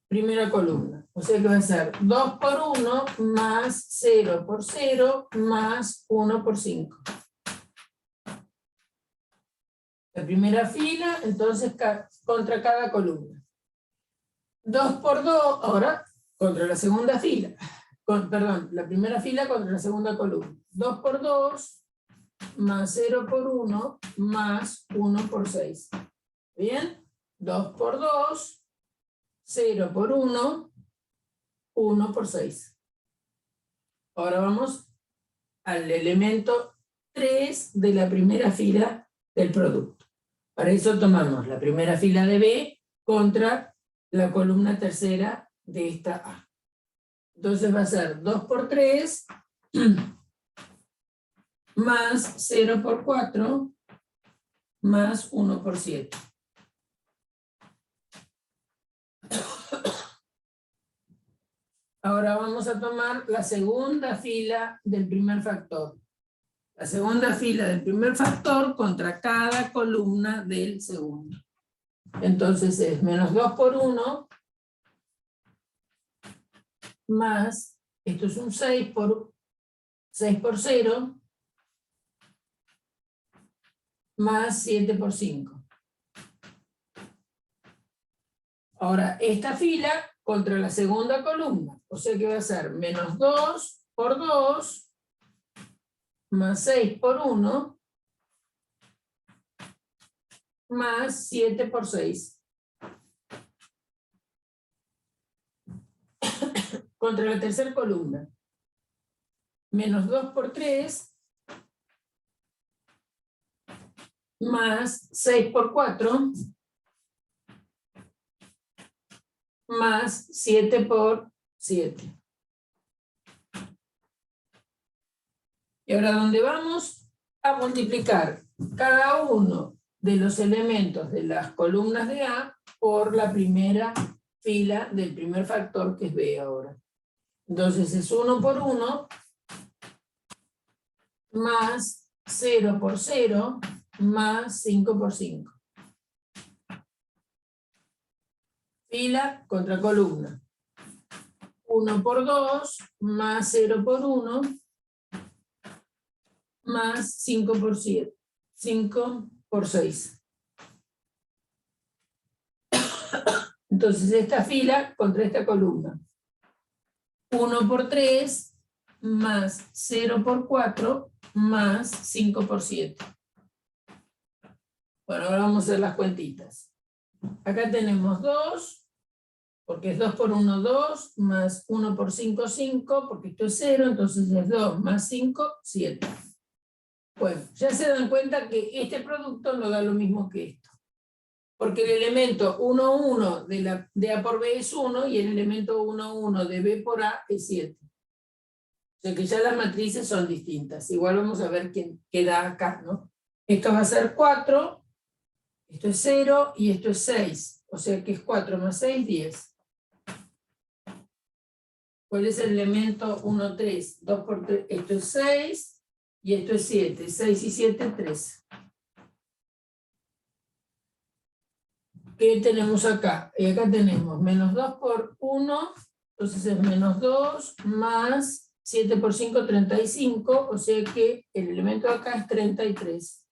primera columna. O sea que va a ser 2 por 1 más 0 por 0 más 1 por 5. La primera fila, entonces, contra cada columna. 2 por 2, ahora, contra la segunda fila. Perdón, la primera fila contra la segunda columna. 2 por 2 más 0 por 1 más 1 por 6. ¿Bien? 2 por 2, 0 por 1, 1 por 6. Ahora vamos al elemento 3 de la primera fila del producto. Para eso tomamos la primera fila de B contra la columna tercera de esta A. Entonces va a ser 2 por 3 más 0 por 4 más 1 por 7. Ahora vamos a tomar la segunda fila del primer factor. La segunda fila del primer factor contra cada columna del segundo. Entonces es menos 2 por 1 más, esto es un 6 por 0 más 7 por 5. Ahora, esta fila contra la segunda columna, o sea que va a ser menos 2 por 2 más 6 por 1 más 7 por 6. Contra la tercera columna, menos 2 por 3 más 6 por 4 más 7 por 7. Y ahora, ¿dónde vamos? A multiplicar cada uno de los elementos de las columnas de A por la primera fila del primer factor, que es B ahora. Entonces es 1 por 1 más 0 por 0 más 5 por 5. Fila contra columna. 1 por 2 más 0 por 1 más 5 por 7. 5 por 6. Entonces esta fila contra esta columna. 1 por 3 más 0 por 4 más 5 por 7. Bueno, ahora vamos a hacer las cuentitas. Acá tenemos 2, porque es 2 por 1, 2, más 1 por 5, 5, porque esto es 0, entonces es 2 más 5, 7. Bueno, ya se dan cuenta que este producto no da lo mismo que esto. Porque el elemento 1, 1 de A por B es 1 y el elemento 1, 1 de B por A es 7. O sea que ya las matrices son distintas. Igual vamos a ver quién queda acá, ¿no? Esto va a ser 4, esto es 0 y esto es 6. O sea que es 4 más 6, 10. ¿Cuál es el elemento 1, 3? 2 por 3, esto es 6 y esto es 7. 6 y 7, 13. ¿Qué tenemos acá? Y acá tenemos menos 2 por 1, entonces es menos 2 más 7 por 5, 35, o sea que el elemento de acá es 33.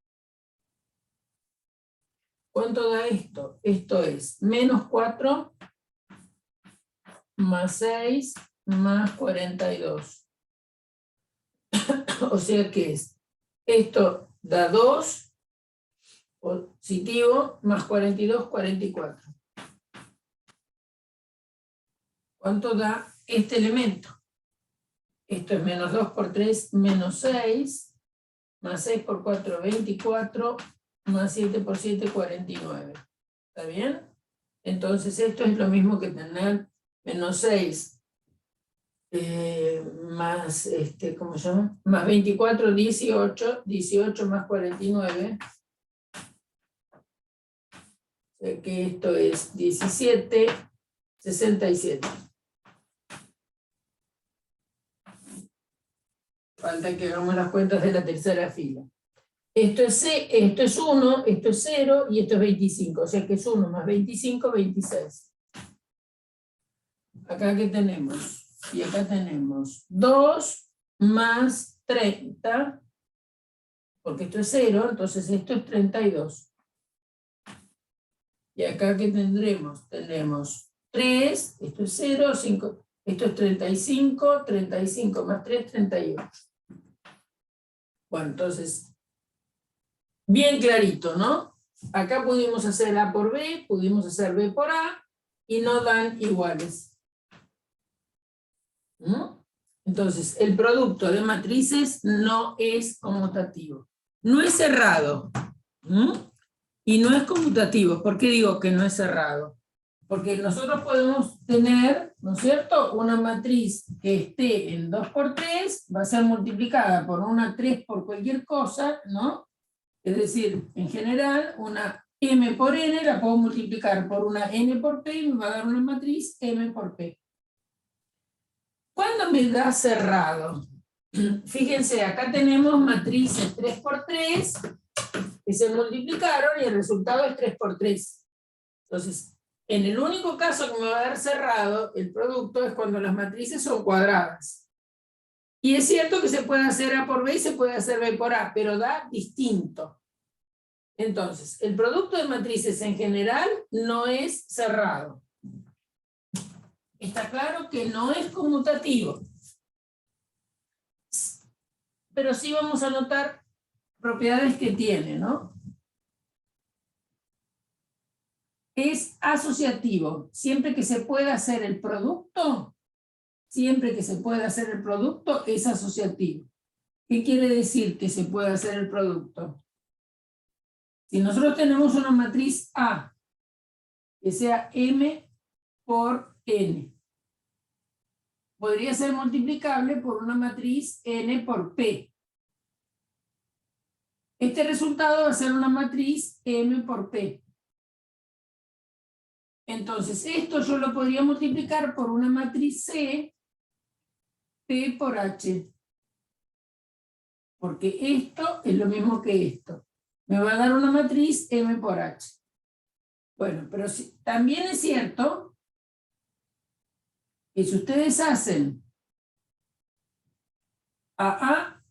¿Cuánto da esto? Esto es menos 4 más 6 más 42. O sea que esto da 2 positivo más 42, 44. ¿Cuánto da este elemento? Esto es menos 2 por 3, menos 6, más 6 por 4, 24, más 7 por 7, 49. ¿Está bien? Entonces esto es lo mismo que tener menos 6 más, ¿cómo se llama? Más 24, 18, 18 más 49. O sea que esto es 17, 67. Falta que hagamos las cuentas de la tercera fila. Esto es 1, esto es 0 y esto es 25. O sea que es 1 más 25, 26. Acá ¿qué tenemos? Y acá tenemos 2 más 30, porque esto es 0, entonces esto es 32. Y acá ¿qué tendremos? Tenemos 3, esto es 0, 5, esto es 35, 35 más 3, 38. Bueno, entonces, bien clarito, ¿no? Acá pudimos hacer A por B, pudimos hacer B por A, y no dan iguales. ¿No? Entonces, el producto de matrices no es conmutativo. No es cerrado. ¿No? Y no es conmutativo. ¿Por qué digo que no es cerrado? Porque nosotros podemos tener, ¿no es cierto?, una matriz que esté en 2×3, va a ser multiplicada por una 3 por cualquier cosa, ¿no? Es decir, en general, una m por n la puedo multiplicar por una n por p y me va a dar una matriz m por p. ¿Cuándo me da cerrado? Fíjense, acá tenemos matrices 3×3 que se multiplicaron y el resultado es 3×3. Entonces, en el único caso que me va a dar cerrado el producto es cuando las matrices son cuadradas. Y es cierto que se puede hacer A por B y se puede hacer B por A, pero da distinto. Entonces, el producto de matrices en general no es cerrado. Está claro que no es conmutativo. Pero sí vamos a notar propiedades que tiene, ¿no? Es asociativo. Siempre que se pueda hacer el producto, es asociativo. ¿Qué quiere decir que se puede hacer el producto? Si nosotros tenemos una matriz A, que sea M por N, podría ser multiplicable por una matriz N por P. Este resultado va a ser una matriz M por P. Entonces, esto yo lo podría multiplicar por una matriz C, P por H. Porque esto es lo mismo que esto. Me va a dar una matriz M por H. Bueno, pero también es cierto que si ustedes hacen AA,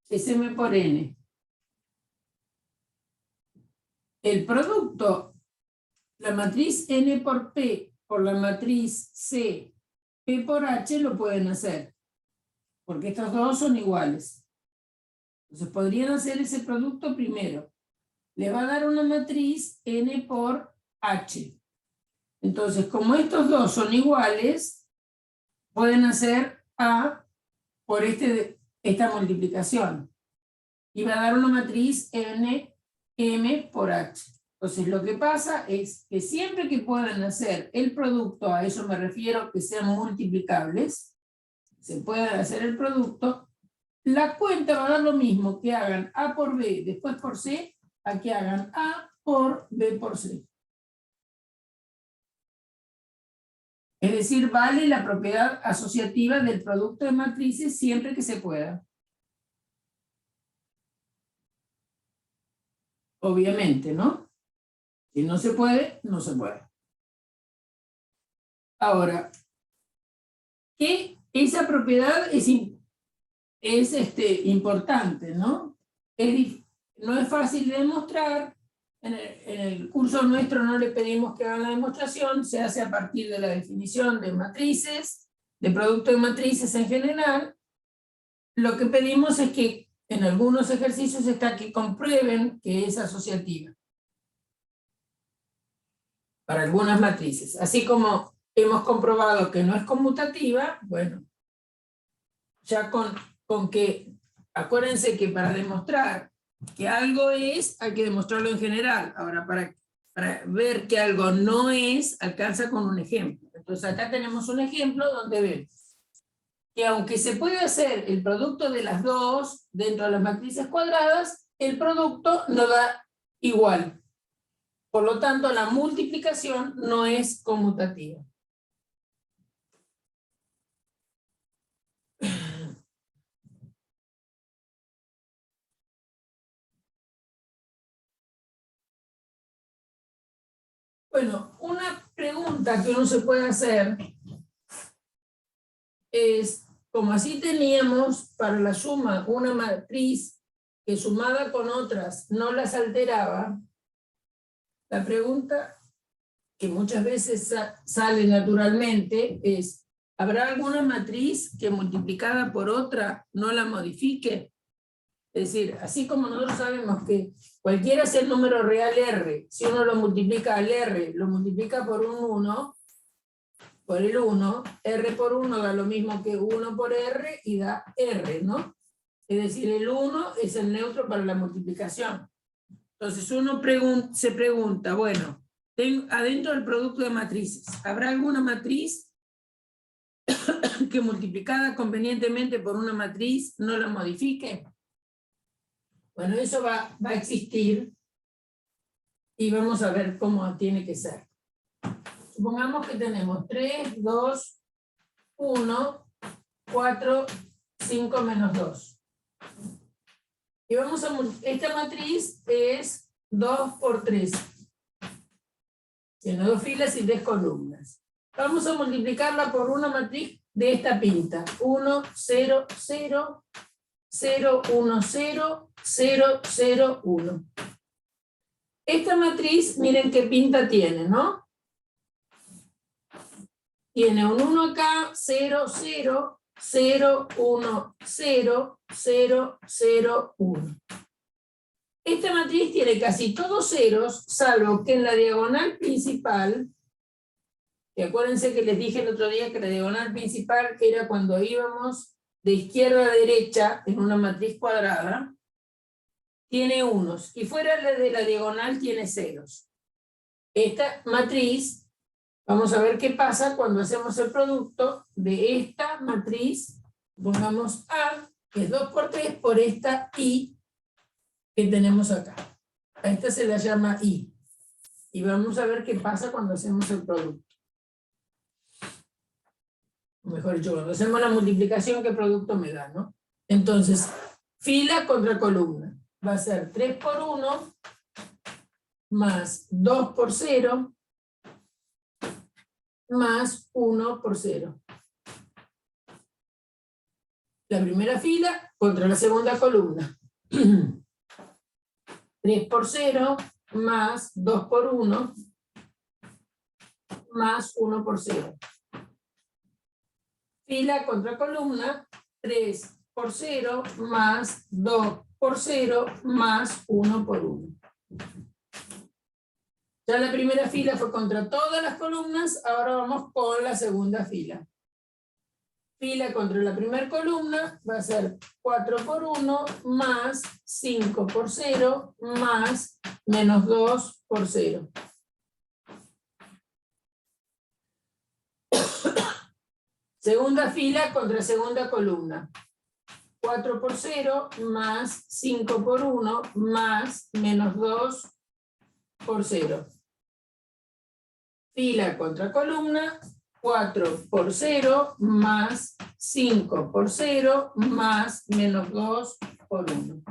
es M por N. El producto, la matriz N por P por la matriz C, P por H, lo pueden hacer. Porque estos dos son iguales. Entonces podrían hacer ese producto primero. Le va a dar una matriz N por H. Entonces, como estos dos son iguales, pueden hacer A por esta multiplicación. Y va a dar una matriz N, M por H. Entonces, lo que pasa es que siempre que puedan hacer el producto, a eso me refiero, que sean multiplicables, se puede hacer el producto, la cuenta va a dar lo mismo que hagan A por B, después por C, a que hagan A por B por C. Es decir, vale la propiedad asociativa del producto de matrices siempre que se pueda. Obviamente, ¿no? Si no se puede, no se puede. Ahora, que esa propiedad es importante, ¿no? No es fácil de demostrar. En el curso nuestro no le pedimos que hagan la demostración, se hace a partir de la definición de matrices, de producto de matrices en general. Lo que pedimos es que en algunos ejercicios está que comprueben que es asociativa para algunas matrices. Así como hemos comprobado que no es conmutativa, bueno, ya con que, acuérdense que para demostrar que algo es, hay que demostrarlo en general. Ahora, para ver que algo no es, alcanza con un ejemplo. Entonces acá tenemos un ejemplo donde vemos que aunque se puede hacer el producto de las dos dentro de las matrices cuadradas, el producto no da igual. Por lo tanto, la multiplicación no es conmutativa. Bueno, una pregunta que uno se puede hacer es, como así teníamos para la suma una matriz que sumada con otras no las alteraba, la pregunta que muchas veces sale naturalmente es, ¿habrá alguna matriz que multiplicada por otra no la modifique? Es decir, así como nosotros sabemos que cualquiera es el número real R, si uno lo multiplica al R, lo multiplica por un 1, por el 1, R por 1 da lo mismo que 1 por R y da R, ¿no? Es decir, el 1 es el neutro para la multiplicación. Entonces uno se pregunta, bueno, adentro del producto de matrices, ¿habrá alguna matriz que multiplicada convenientemente por una matriz no la modifique? Bueno, eso va a existir y vamos a ver cómo tiene que ser. Supongamos que tenemos 3, 2, 1, 4, 5 menos 2. Y vamos a esta matriz es 2 por 3. Tiene 2 filas y 3 columnas. Vamos a multiplicarla por una matriz de esta pinta. 1, 0, 0, 0, 1, 0, 0, 0, 1. Esta matriz, miren qué pinta tiene, ¿no? Tiene un 1 acá, 0, 0, 0, 1, 0, 0, 0, 1. Esta matriz tiene casi todos ceros, salvo que en la diagonal principal, y acuérdense que les dije el otro día que la diagonal principal era cuando íbamos de izquierda a derecha en una matriz cuadrada, tiene unos, y fuera de la diagonal tiene ceros. Esta matriz, vamos a ver qué pasa cuando hacemos el producto de esta matriz, pongamos A, que es 2 por 3, por esta I que tenemos acá. A esta se la llama I. Y vamos a ver qué pasa cuando hacemos el producto. O mejor dicho, cuando hacemos la multiplicación, ¿qué producto me da, no? Entonces, fila contra columna. Va a ser 3 por 1 más 2 por 0 más 1 por 0. La primera fila contra la segunda columna. 3 por 0 más 2 por 1 más 1 por 0. Fila contra columna, 3 por 0 más 2 por 0 más 1 por 1. Ya la primera fila fue contra todas las columnas, ahora vamos con la segunda fila. Fila contra la primera columna va a ser 4 por 1 más 5 por 0 más menos 2 por 0. Segunda fila contra segunda columna. 4 por 0 más 5 por 1 más menos 2 por 0. Fila contra columna. 4 por 0 más 5 por 0 más menos 2 por 1.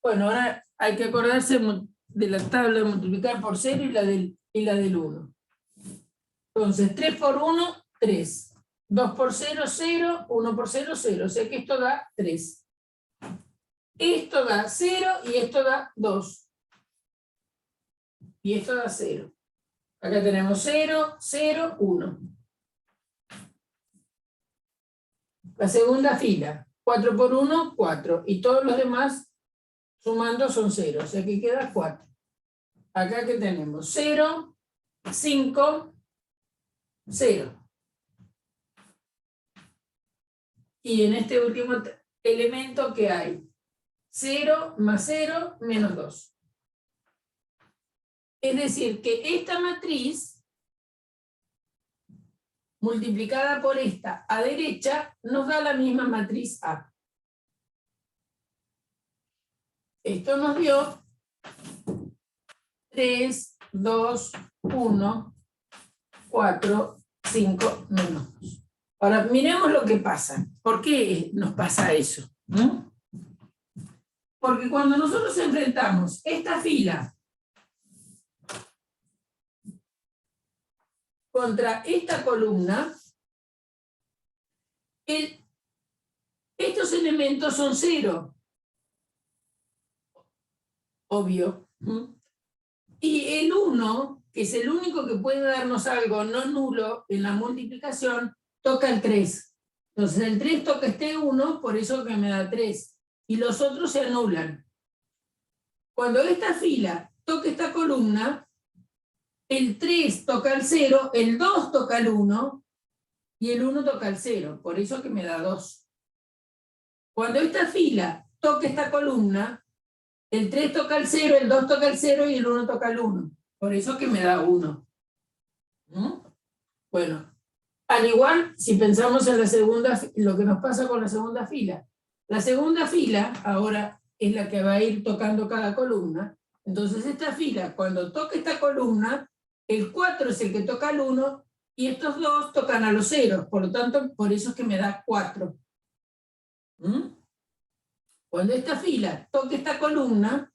Bueno, ahora hay que acordarse de la tabla de multiplicar por 0 y la del 1. Entonces, 3 por 1, 3. 2 por 0, 0. 1 por 0, 0. O sea que esto da 3. Esto da 0 y esto da 2. Y esto da 0. Acá tenemos 0, 0, 1. La segunda fila. 4 por 1, 4. Y todos los demás sumando son 0. O sea que queda 4. Acá que tenemos 0, 5, 0. Y en este último elemento que hay 0 más 0 menos 2. Es decir, que esta matriz multiplicada por esta a derecha nos da la misma matriz A. Esto nos dio 3, 2, 1, 4, 5, menos 2. Ahora, miremos lo que pasa. ¿Por qué nos pasa eso? Porque cuando nosotros enfrentamos esta fila contra esta columna, estos elementos son 0. Obvio. Y el 1, que es el único que puede darnos algo no nulo en la multiplicación, toca el 3. Entonces el 3 toca este 1, por eso que me da 3. Y los otros se anulan. Cuando esta fila toca esta columna, el 3 toca el 0, el 2 toca el 1, y el 1 toca el 0, por eso que me da 2. Cuando esta fila toca esta columna, el 3 toca el 0, el 2 toca el 0 y el 1 toca el 1. Por eso que me da 1. Bueno, al igual, si pensamos en la segunda, lo que nos pasa con la segunda fila. La segunda fila ahora es la que va a ir tocando cada columna. Entonces esta fila, cuando toca esta columna, el 4 es el que toca el 1 y estos dos tocan a los ceros. Por lo tanto, por eso es que me da 4. Cuando esta fila toca esta columna,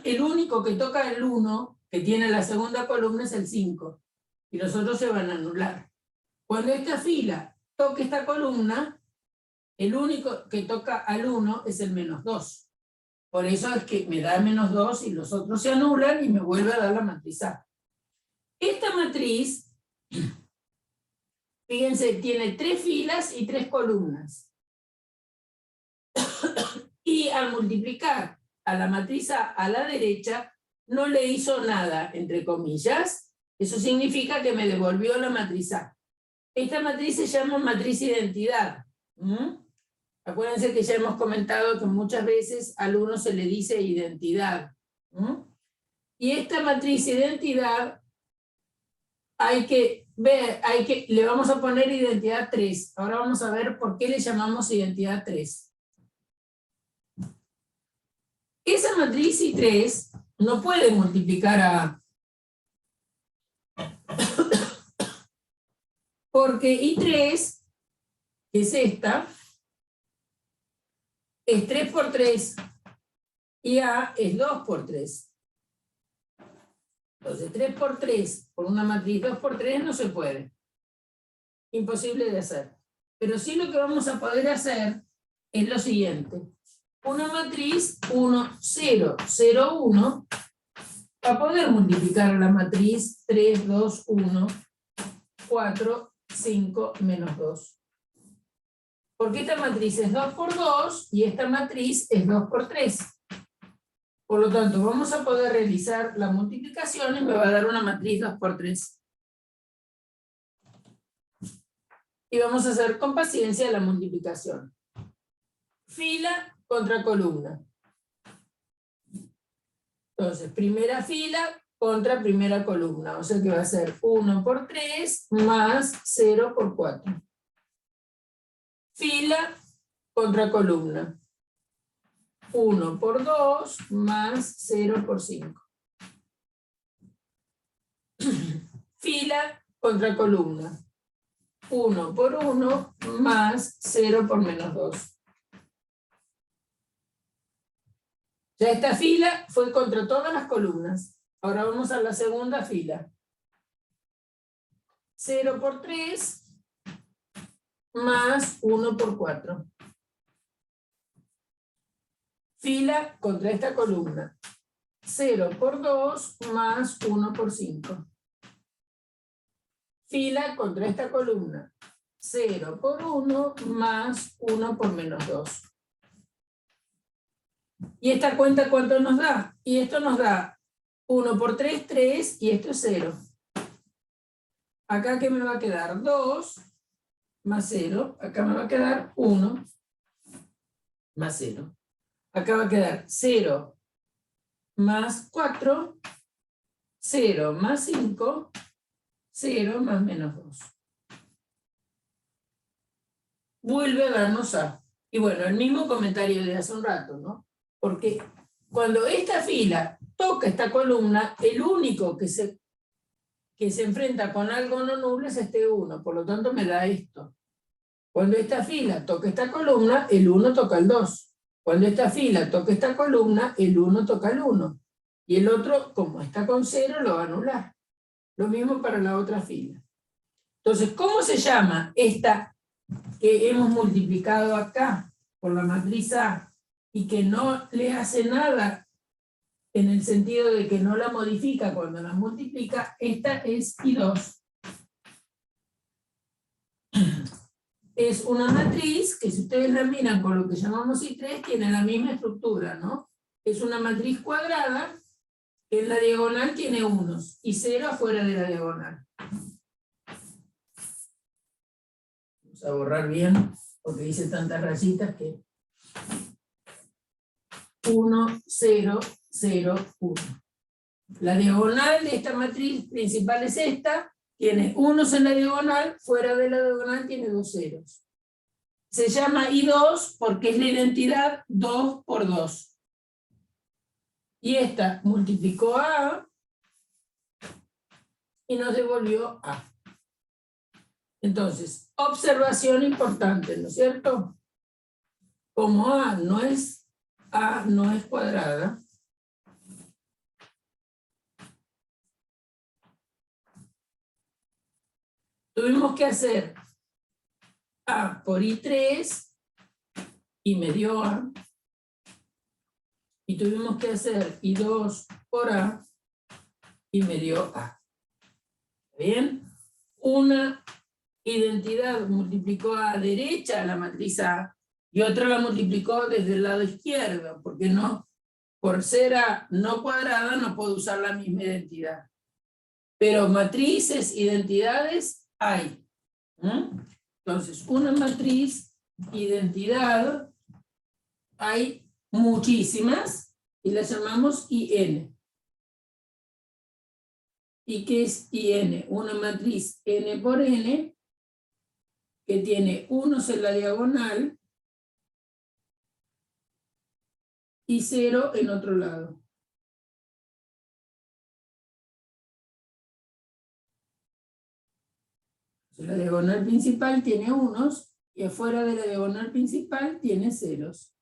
el único que toca el 1, que tiene la segunda columna, es el 5. Y los otros se van a anular. Cuando esta fila toca esta columna, el único que toca al 1 es el -2. Por eso es que me da -2 y los otros se anulan y me vuelve a dar la matriz A. Esta matriz, fíjense, tiene 3 filas y 3 columnas. Y al multiplicar a la matriz A la derecha, no le hizo nada, entre comillas. Eso significa que me devolvió la matriz A. Esta matriz se llama matriz identidad. Acuérdense que ya hemos comentado que muchas veces al 1 se le dice identidad. Y esta matriz identidad le vamos a poner identidad 3. Ahora vamos a ver por qué le llamamos identidad 3. Esa matriz I3 no puede multiplicar a A. Porque I3, que es esta, es 3 por 3 y A es 2 por 3. Entonces 3 por 3 por una matriz 2 por 3 no se puede. Imposible de hacer. Pero sí lo que vamos a poder hacer es lo siguiente. Una matriz 1, 0, 0, 1 va a poder multiplicar a la matriz 3, 2, 1, 4, 5, menos 2. Porque esta matriz es 2 por 2 y esta matriz es 2 por 3. Por lo tanto, vamos a poder realizar la multiplicación y me va a dar una matriz 2 por 3. Y vamos a hacer con paciencia la multiplicación. Fila contra columna. Entonces, primera fila contra primera columna. O sea que va a ser 1 por 3 más 0 por 4. Fila contra columna. 1 por 2 más 0 por 5. Fila contra columna. 1 por 1 más 0 por menos 2. Ya esta fila fue contra todas las columnas. Ahora vamos a la segunda fila. 0 por 3 más 1 por 4. Fila contra esta columna. 0 por 2 más 1 por 5. Fila contra esta columna. 0 por 1 más 1 por menos 2. ¿Y esta cuenta cuánto nos da? Y esto nos da 1 por 3, 3, y esto es 0. Acá, ¿qué me va a quedar? 2 más 0. Acá me va a quedar 1 más 0. Acá va a quedar 0 más 4, 0 más 5, 0 más menos 2. Vuelve a darnos A. Y bueno, el mismo comentario de hace un rato, ¿no? Porque cuando esta fila toca esta columna, el único que se enfrenta con algo no nulo es este 1, por lo tanto me da esto. Cuando esta fila toca esta columna, el 1 toca el 2. Cuando esta fila toca esta columna, el 1 toca el 1. Y el otro, como está con 0, lo va a anular. Lo mismo para la otra fila. Entonces, ¿cómo se llama esta que hemos multiplicado acá por la matriz A y que no le hace nada en el sentido de que no la modifica cuando la multiplica? Esta es I2. es una matriz que si ustedes la miran con lo que llamamos I3, tiene la misma estructura, ¿no? Es una matriz cuadrada que en la diagonal tiene unos y 0 afuera de la diagonal. Vamos a borrar bien porque hice tantas rayitas que 1, 0, 0, 1. La diagonal de esta matriz principal es esta, tiene unos en la diagonal, fuera de la diagonal tiene 2 ceros. Se llama I2 porque es la identidad 2 por 2. Y esta multiplicó a A y nos devolvió A. Entonces, observación importante, ¿no es cierto? Como A no es cuadrada, tuvimos que hacer A por I3 y me dio A. Y tuvimos que hacer I2 por A y me dio A. ¿Bien? Una identidad multiplicó a derecha la matriz A y otra la multiplicó desde el lado izquierdo, porque no, por ser A no cuadrada no puedo usar la misma identidad. Pero matrices, identidades hay. Entonces, una matriz, identidad, hay muchísimas y las llamamos IN. ¿Y qué es IN? Una matriz N por N que tiene unos en la diagonal y 0 en otro lado. La diagonal principal tiene unos y afuera de la diagonal principal tiene ceros.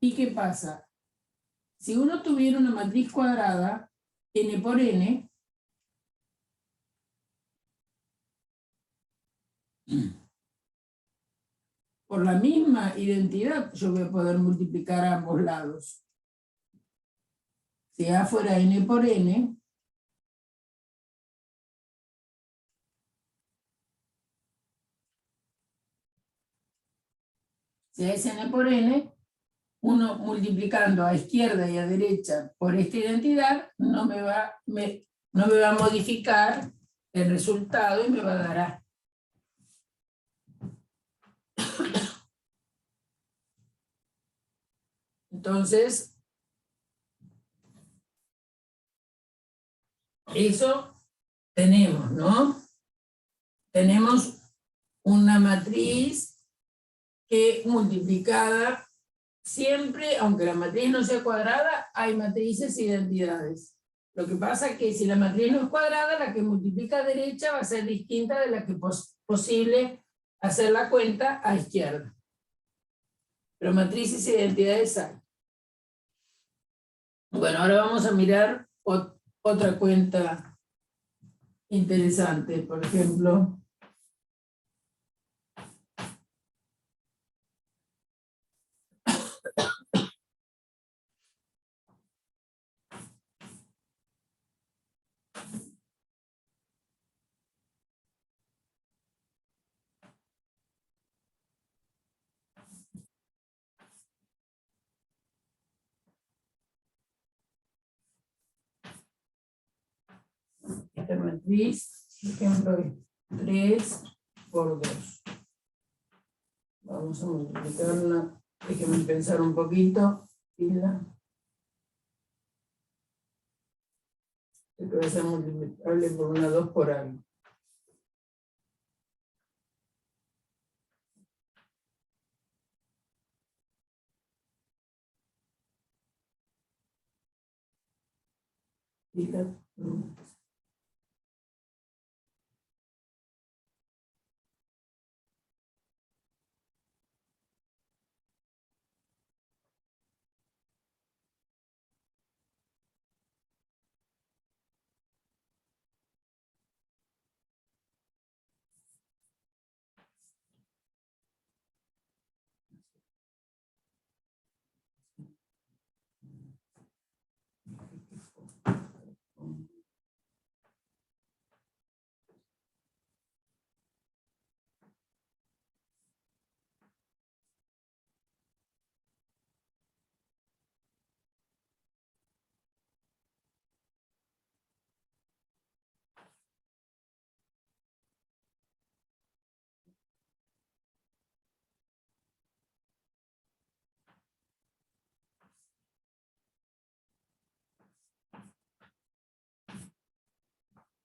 ¿Y qué pasa? Si uno tuviera una matriz cuadrada, N por N, por la misma identidad yo voy a poder multiplicar a ambos lados. Si A fuera N por N, si A es N por N, uno multiplicando a izquierda y a derecha por esta identidad no me va a modificar el resultado y me va a dar A. Entonces, eso tenemos, ¿no? Tenemos una matriz que multiplicada siempre, aunque la matriz no sea cuadrada, hay matrices e identidades. Lo que pasa es que si la matriz no es cuadrada, la que multiplica a derecha va a ser distinta de la que es posible hacer la cuenta a izquierda. Pero matrices e identidades hay. Bueno, ahora vamos a mirar otra cuenta interesante. Por ejemplo, esta matriz, por ejemplo, es 3 por 2. Vamos a multiplicarla. Déjenme pensar un poquito. Esto va a ser multiplicable por una 2 por algo.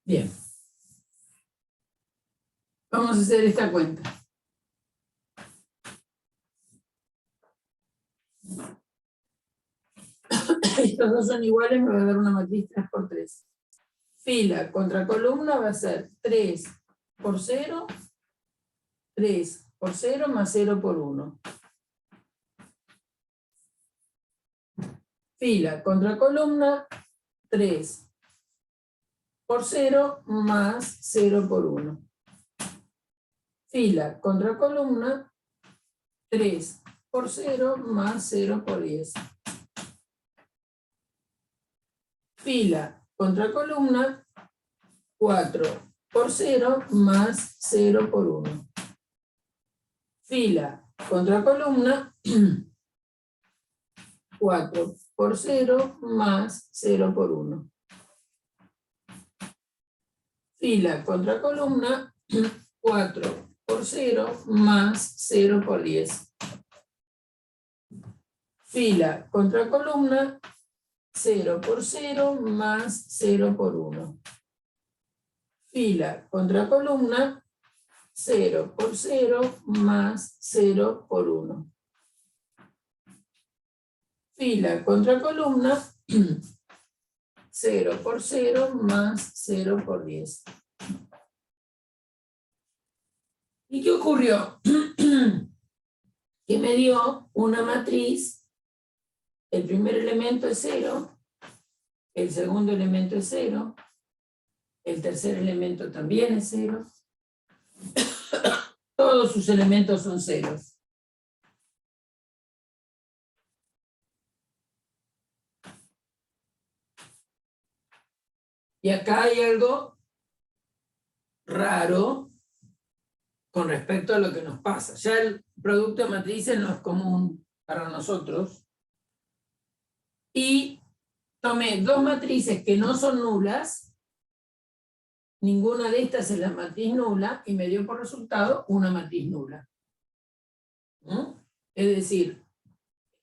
Bien. Vamos a hacer esta cuenta. Estos dos son iguales, me va a dar una matriz 3 por 3. Fila contra columna va a ser 3 por 0, 3 por 0 más 0 por 1. Fila contra columna, 3 por 0 más 0 por 1. Fila contra columna, 3 por 0 más 0 por 10. Fila contra columna, 4 por 0 más 0 por 1. Fila contra columna, 4 por 0 más 0 por 1. Fila contra columna, 4 por 0 más 0 por 10. Fila contra columna, 0 por 0 más 0 por 1. Fila contra columna, 0 por 0 más 0 por 1. Fila contra columna, 0 por 0 más 0 por 10. ¿Y qué ocurrió? Que me dio una matriz, el primer elemento es 0, el segundo elemento es 0, el tercer elemento también es 0, todos sus elementos son ceros. Y acá hay algo raro con respecto a lo que nos pasa. Ya el producto de matrices no es común para nosotros. Y tomé dos matrices que no son nulas, ninguna de estas es la matriz nula, y me dio por resultado una matriz nula. ¿No? Es decir,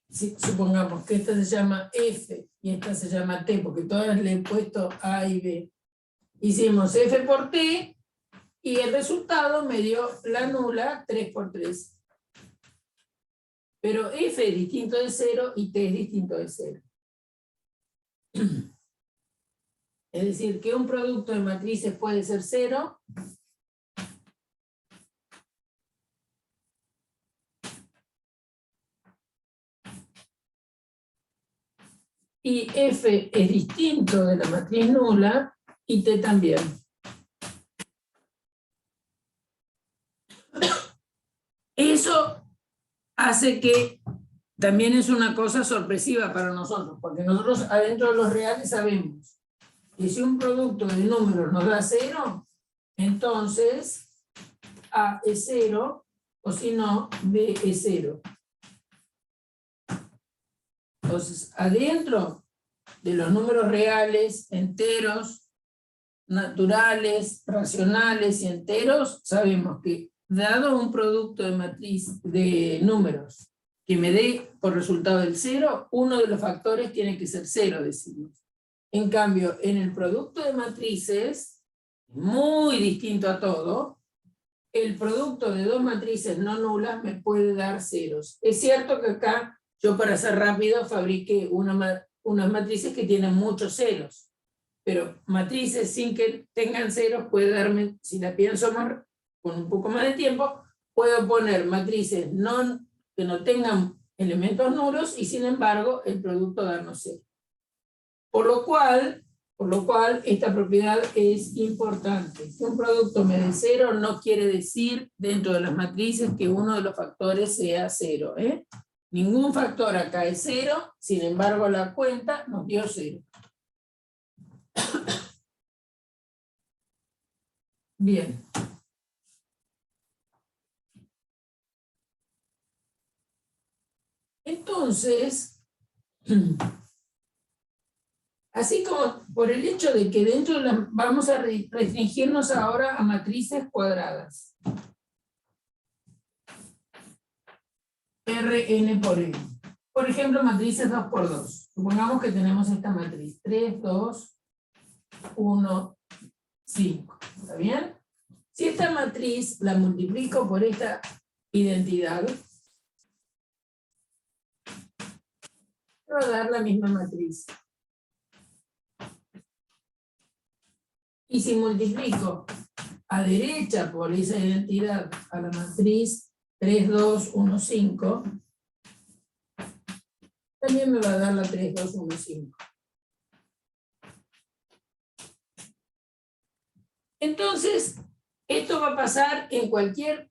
si supongamos que esta se llama F y esta se llama T, porque todas le he puesto A y B. Hicimos F por T y el resultado me dio la nula 3 por 3. Pero F es distinto de 0 y T es distinto de 0. Es decir, que un producto de matrices puede ser 0 y F es distinto de la matriz nula y T también. Eso hace que también es una cosa sorpresiva para nosotros, porque nosotros adentro de los reales sabemos que si un producto de números nos da 0, entonces A es 0, o si no, B es 0. Entonces, adentro de los números reales, enteros, naturales, racionales y enteros, sabemos que dado un producto de matriz de números que me dé por resultado el 0, uno de los factores tiene que ser 0, decimos. En cambio, en el producto de matrices, muy distinto a todo, el producto de dos matrices no nulas me puede dar ceros. Es cierto que acá, yo para ser rápido, fabriqué unas matrices que tienen muchos ceros, pero matrices sin que tengan ceros puede darme, si la pienso más, con un poco más de tiempo, puedo poner matrices que no tengan elementos nulos y sin embargo el producto darnos cero. Por lo cual, esta propiedad es importante. Que un producto me dé 0 no quiere decir dentro de las matrices que uno de los factores sea 0. Ningún factor acá es 0, sin embargo la cuenta nos dio 0. Bien. Entonces, así como por el hecho de que dentro de la, vamos a restringirnos ahora a matrices cuadradas. Rn por n. Por ejemplo, matrices 2 por 2. Supongamos que tenemos esta matriz. 3, 2, 1, 5. ¿Está bien? Si esta matriz la multiplico por esta identidad, me va a dar la misma matriz. Y si multiplico a derecha por esa identidad a la matriz 3, 2, 1, 5, también me va a dar la 3, 2, 1, 5. Entonces, esto va a pasar en cualquier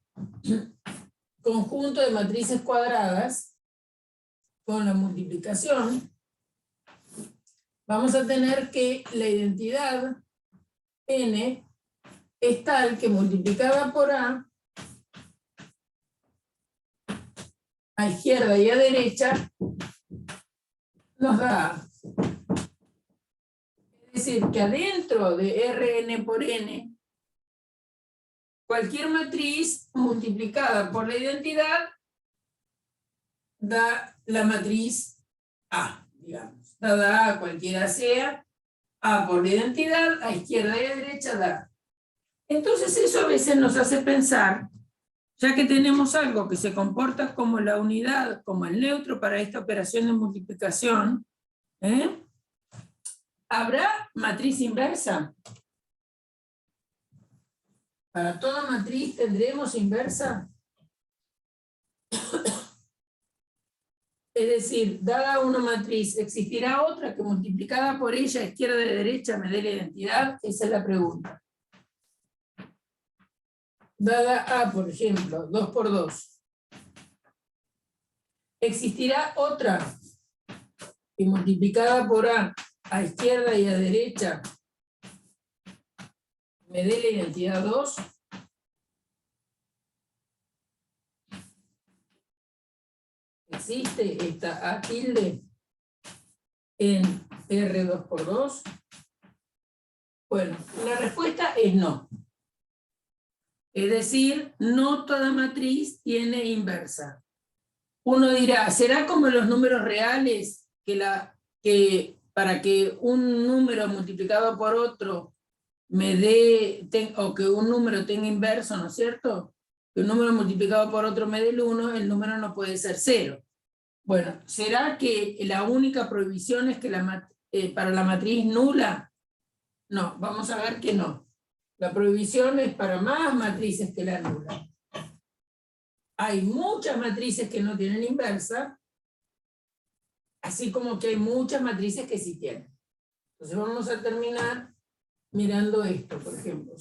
conjunto de matrices cuadradas con la multiplicación. Vamos a tener que la identidad n es tal que multiplicada por a izquierda y a derecha, nos da a. Es decir, que adentro de Rn por n, cualquier matriz multiplicada por la identidad da la matriz A, digamos. Dada A cualquiera sea, A por la identidad, a izquierda y a derecha da. Entonces eso a veces nos hace pensar, ya que tenemos algo que se comporta como la unidad, como el neutro para esta operación de multiplicación, ¿habrá matriz inversa? ¿Para toda matriz tendremos inversa? Es decir, dada una matriz, ¿existirá otra que multiplicada por ella, izquierda y derecha, me dé la identidad? Esa es la pregunta. Dada A, por ejemplo, 2 por 2. ¿Existirá otra que multiplicada por A izquierda y a derecha, me dé la identidad 2? ¿Existe esta A tilde en R2 por 2? Bueno, la respuesta es no. Es decir, no toda matriz tiene inversa. Uno dirá, ¿será como los números reales que para que un número multiplicado por otro me dé, o que un número tenga inverso, ¿no es cierto? Que un número multiplicado por otro me dé el 1, el número no puede ser 0. Bueno, ¿será que la única prohibición es que para la matriz nula? No, vamos a ver que no. La prohibición es para más matrices que la nula. Hay muchas matrices que no tienen inversa, así como que hay muchas matrices que sí tienen. Entonces vamos a terminar mirando esto, por ejemplo.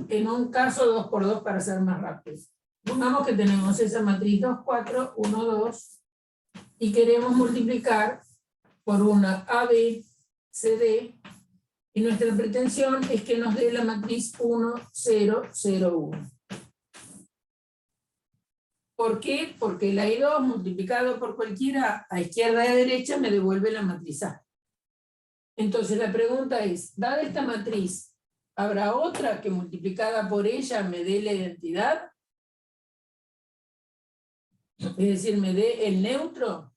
En un caso 2 por 2 para ser más rápido. Supongamos que tenemos esa matriz 2, 4, 1, 2, y queremos multiplicar por una AB, CD, y nuestra pretensión es que nos dé la matriz 1, 0, 0, 1. ¿Por qué? Porque la I2 multiplicado por cualquiera a izquierda y a derecha me devuelve la matriz A. Entonces la pregunta es, dada esta matriz, ¿habrá otra que multiplicada por ella me dé la identidad? Es decir, me dé el neutro.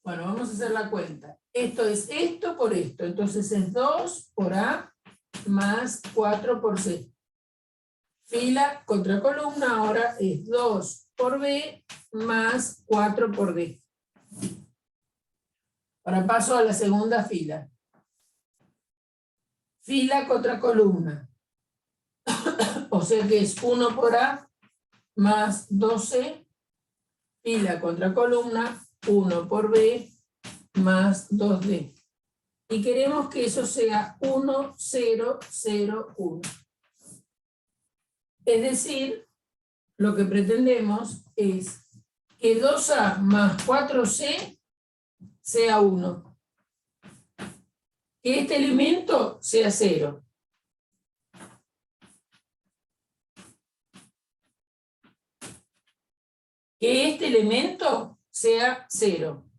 Bueno, vamos a hacer la cuenta. Esto es esto por esto. Entonces es 2 por A más 4 por C. Fila contra columna ahora es 2 por B más 4 por D. Ahora paso a la segunda fila. Fila contra columna. O sea que es 1 por A más 2C. Fila contra columna, 1 por B más 2D. Y queremos que eso sea 1, 0, 0, 1. Es decir, lo que pretendemos es que 2A más 4C sea 1. Que este elemento sea 0. Que este elemento sea 0.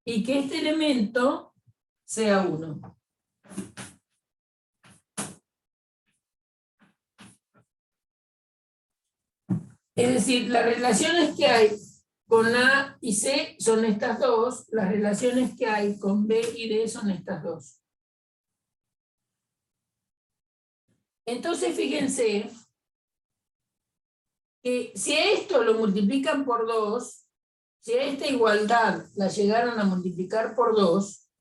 Y que este elemento sea 1. Es decir, las relaciones que hay Con A y C son estas dos, las relaciones que hay con B y D son estas dos. Entonces fíjense que si a esto lo multiplican por 2, si a esta igualdad la llegaron a multiplicar por 2,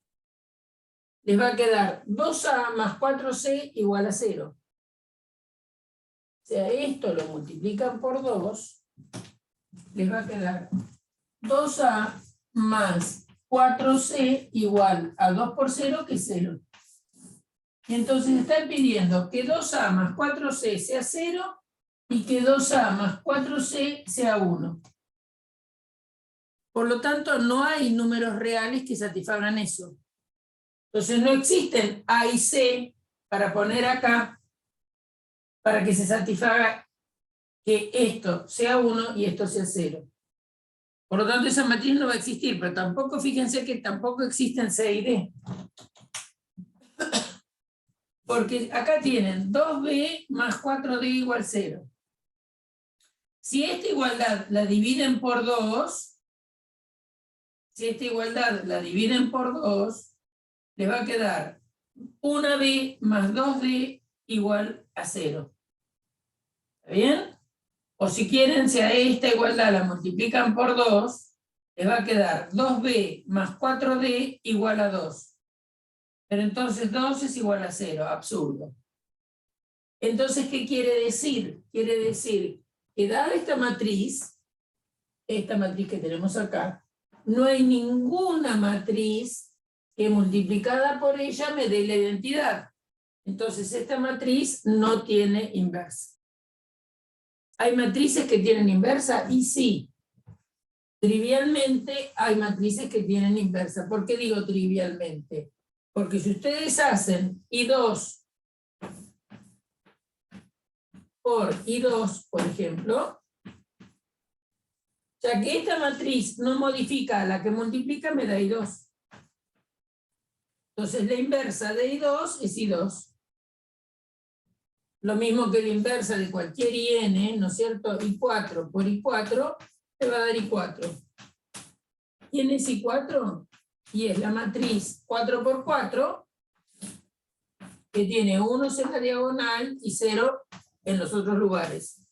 les va a quedar 2A más 4C igual a 0. Si a esto lo multiplican por 2, les va a quedar 2A más 4C igual a 2 por 0, que es 0. Y entonces están pidiendo que 2A más 4C sea 0 y que 2A más 4C sea 1. Por lo tanto, no hay números reales que satisfagan eso. Entonces no existen A y C para poner acá para que se satisfaga que esto sea 1 y esto sea 0. Por lo tanto, esa matriz no va a existir, pero tampoco, fíjense que tampoco existen C y D. Porque acá tienen 2B más 4D igual 0. Si esta igualdad la dividen por 2, les va a quedar 1B más 2D igual a 0. ¿Está bien? O si quieren, si a esta igualdad la multiplican por 2, les va a quedar 2B más 4D igual a 2. Pero entonces 2 es igual a 0, absurdo. Entonces, ¿qué quiere decir? Quiere decir que dada esta matriz que tenemos acá, no hay ninguna matriz que multiplicada por ella me dé la identidad. Entonces, esta matriz no tiene inversa. ¿Hay matrices que tienen inversa? Y sí. Trivialmente hay matrices que tienen inversa. ¿Por qué digo trivialmente? Porque si ustedes hacen I2 por I2, por ejemplo, ya que esta matriz no modifica a la que multiplica, me da I2. Entonces la inversa de I2 es I2. Lo mismo que la inversa de cualquier IN, ¿no es cierto? I4 por I4 te va a dar I4. ¿Quién es I4? Y es la matriz 4 por 4, que tiene 1 en la diagonal y 0 en los otros lugares.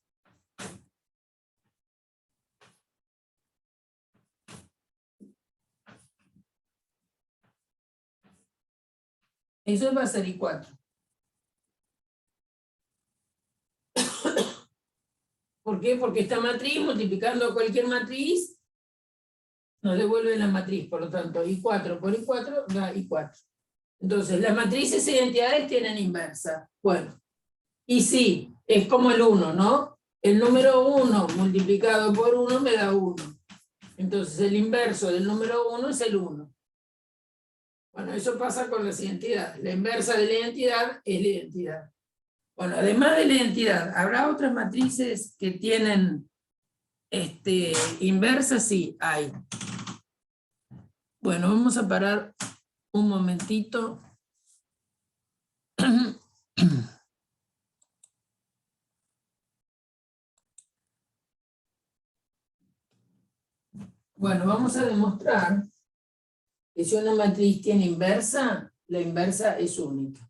Eso va a ser I4. ¿Por qué? Porque esta matriz, multiplicando cualquier matriz, nos devuelve la matriz. Por lo tanto, I4 por I4 da I4. Entonces, las matrices identidades tienen inversa. Bueno, y sí, es como el 1, ¿no? El número 1 multiplicado por 1 me da 1. Entonces, el inverso del número 1 es el 1. Bueno, eso pasa con las identidades. La inversa de la identidad es la identidad. Bueno, además de la identidad, ¿habrá otras matrices que tienen inversas? Sí, hay. Bueno, vamos a parar un momentito. Bueno, vamos a demostrar que si una matriz tiene inversa, la inversa es única.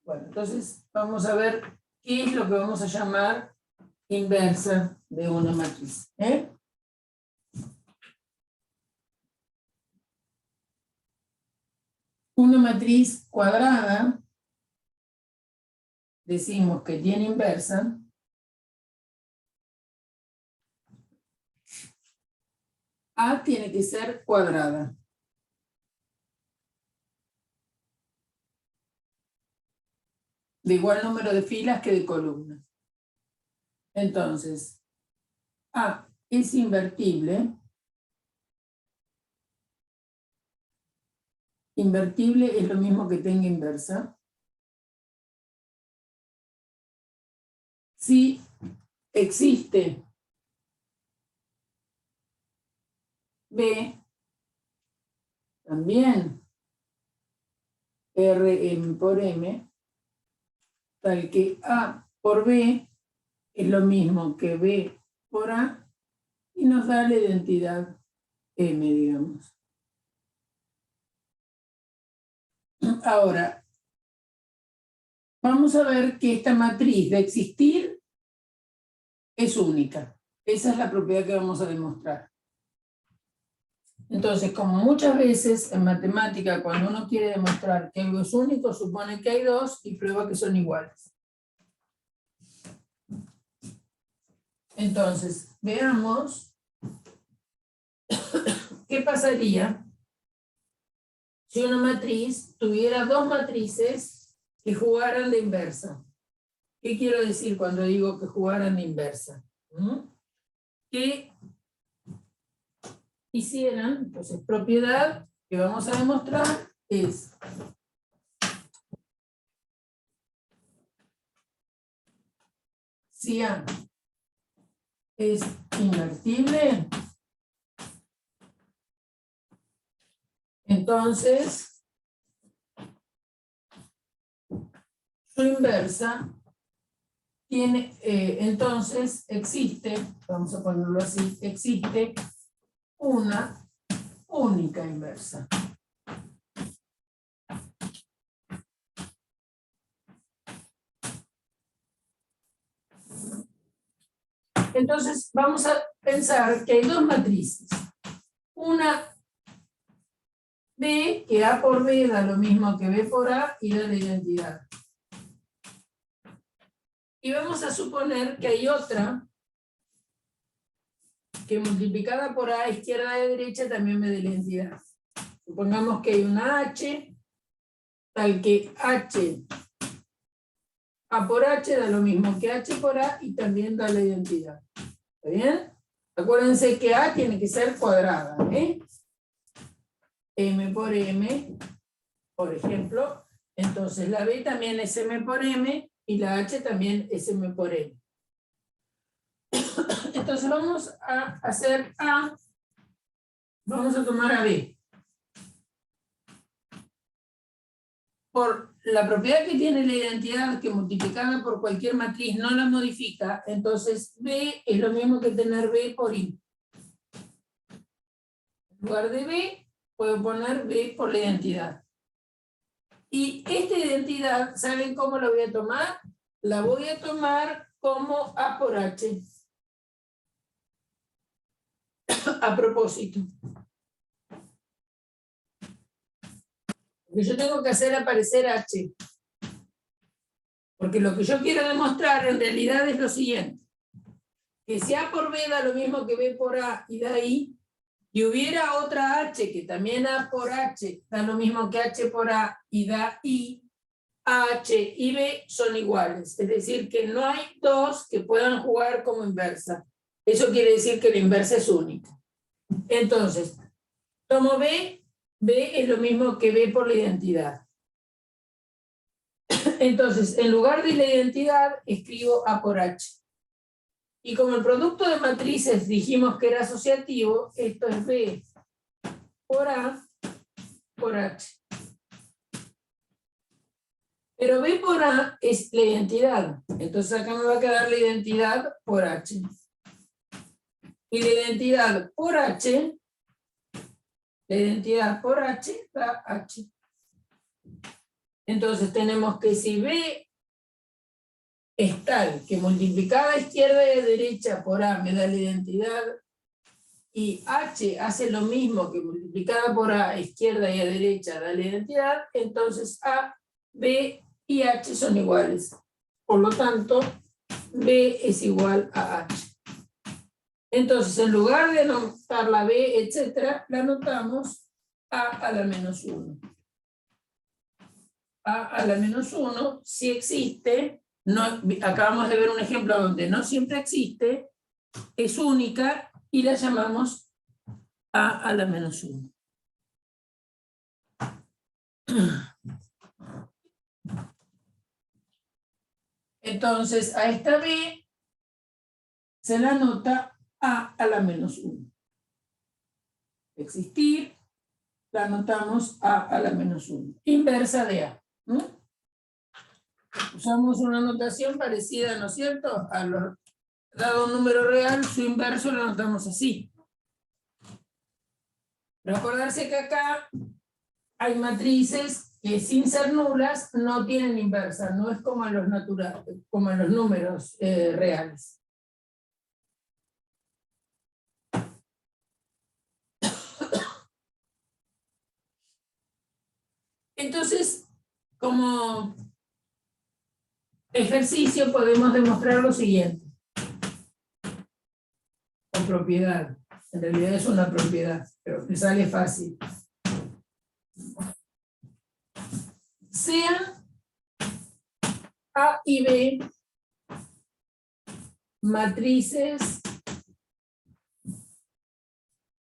Bueno, entonces vamos a ver qué es lo que vamos a llamar inversa de una matriz. Una matriz cuadrada, decimos que tiene inversa, A tiene que ser cuadrada. De igual número de filas que de columnas. Entonces, A es invertible. Invertible es lo mismo que tenga inversa. Si existe B, también Rm por M, tal que A por B es lo mismo que B por A, y nos da la identidad M, digamos. Ahora, vamos a ver que esta matriz de existir es única. Esa es la propiedad que vamos a demostrar. Entonces, como muchas veces en matemática, cuando uno quiere demostrar que algo es único, supone que hay dos y prueba que son iguales. Entonces, veamos qué pasaría si una matriz tuviera dos matrices que jugaran de inversa. ¿Qué quiero decir cuando digo que jugaran de inversa? Que hicieran, entonces propiedad que vamos a demostrar es si A es invertible, entonces su inversa tiene, entonces existe, vamos a ponerlo así, existe una única inversa. Entonces vamos a pensar que hay dos matrices. Una B, que A por B da lo mismo que B por A y da la identidad. Y vamos a suponer que hay otra que multiplicada por A izquierda y derecha también me da la identidad. Supongamos que hay una H, tal que H, A por H da lo mismo que H por A y también da la identidad. ¿Está bien? Acuérdense que A tiene que ser cuadrada, ¿eh? M por M, por ejemplo. Entonces la B también es M por M y la H también es M por M. Entonces vamos a hacer A, vamos a tomar a B. Por la propiedad que tiene la identidad, que multiplicada por cualquier matriz no la modifica, entonces B es lo mismo que tener B por I. En lugar de B, puedo poner B por la identidad. Y esta identidad, ¿saben cómo la voy a tomar? La voy a tomar como A por H. A propósito. Porque yo tengo que hacer aparecer H. Porque lo que yo quiero demostrar en realidad es lo siguiente. Que si A por B da lo mismo que B por A y da I, y hubiera otra H que también A por H da lo mismo que H por A y da I, H y B son iguales. Es decir, que no hay dos que puedan jugar como inversa. Eso quiere decir que la inversa es única. Entonces, tomo B, B es lo mismo que B por la identidad. Entonces, en lugar de la identidad, escribo A por H. Y como el producto de matrices dijimos que era asociativo, esto es B por A por H. Pero B por A es la identidad. Entonces acá me va a quedar la identidad por H. Y la identidad por H, da H. Entonces tenemos que si B es tal que multiplicada a izquierda y a derecha por A me da la identidad, y H hace lo mismo que multiplicada por A izquierda y a derecha da la identidad, entonces A, B y H son iguales. Por lo tanto, B es igual a H. Entonces, en lugar de anotar la B, etc., la anotamos A a la menos 1. A a la menos 1, si existe, no, acabamos de ver un ejemplo donde no siempre existe, es única y la llamamos A a la menos 1. Entonces, a esta B se la anota A a la menos 1. Existir, la anotamos A a la menos 1. Inversa de A. Usamos una notación parecida, ¿no es cierto?, a Dado un número real, su inverso lo anotamos así. Recordarse que acá hay matrices que sin ser nulas no tienen inversa, no es como en los naturales, como en los números reales. Entonces, como ejercicio podemos demostrar lo siguiente. Con propiedad. En realidad es una propiedad, pero me sale fácil. Sean A y B matrices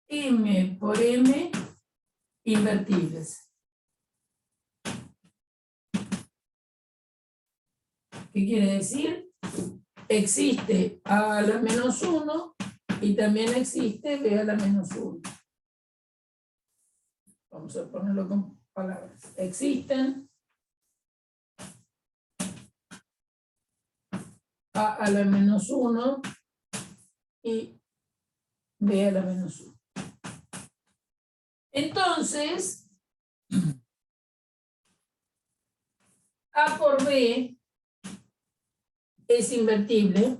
M por M invertibles. ¿Qué quiere decir? Existe A a la menos 1 y también existe B a la menos 1. Vamos a ponerlo con palabras. Existen A a la menos 1 y B a la menos 1. Entonces, A por B es invertible.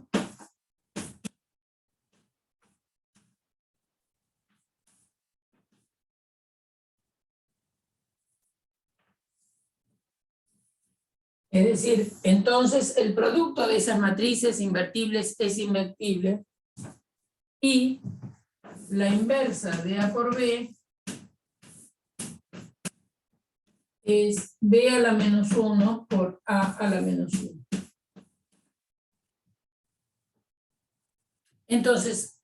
Es decir, entonces el producto de esas matrices invertibles es invertible y la inversa de A por B es B a la menos 1 por A a la menos 1. Entonces,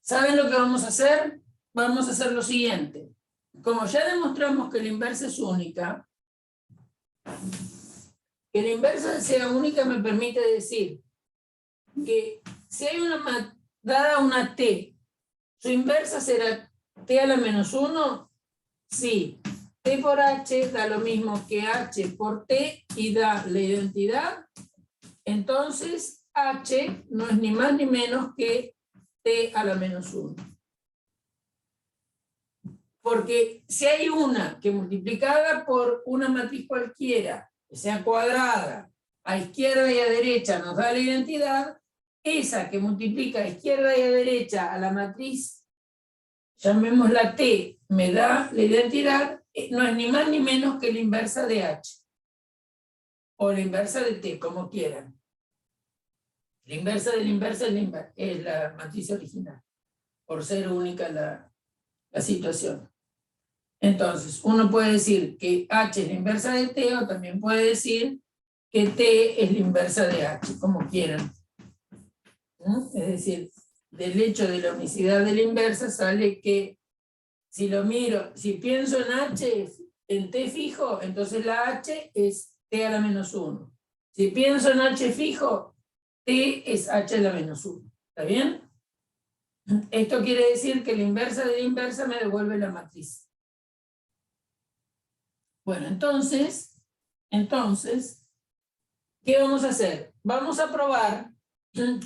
¿saben lo que vamos a hacer? Vamos a hacer lo siguiente. Como ya demostramos que la inversa es única, que la inversa sea única me permite decir que si hay dada una t, su inversa será t a la menos 1, sí. T por h da lo mismo que h por t y da la identidad, entonces h no es ni más ni menos que t a la menos 1. Porque si hay una que multiplicada por una matriz cualquiera, que sea cuadrada, a izquierda y a derecha nos da la identidad, esa que multiplica a izquierda y a derecha a la matriz, llamémosla t, me da la identidad, no es ni más ni menos que la inversa de h. O la inversa de t, como quieran. La inversa de la inversa es la matriz original, por ser única la situación. Entonces, uno puede decir que h es la inversa de t, o también puede decir que t es la inversa de h, como quieran. Es decir, del hecho de la unicidad de la inversa sale que si lo miro, si pienso en h, en t fijo, entonces la h es t a la menos 1. Si pienso en h fijo, t es h a la menos 1. ¿Está bien? Esto quiere decir que la inversa de la inversa me devuelve la matriz. Bueno, entonces, ¿qué vamos a hacer? Vamos a probar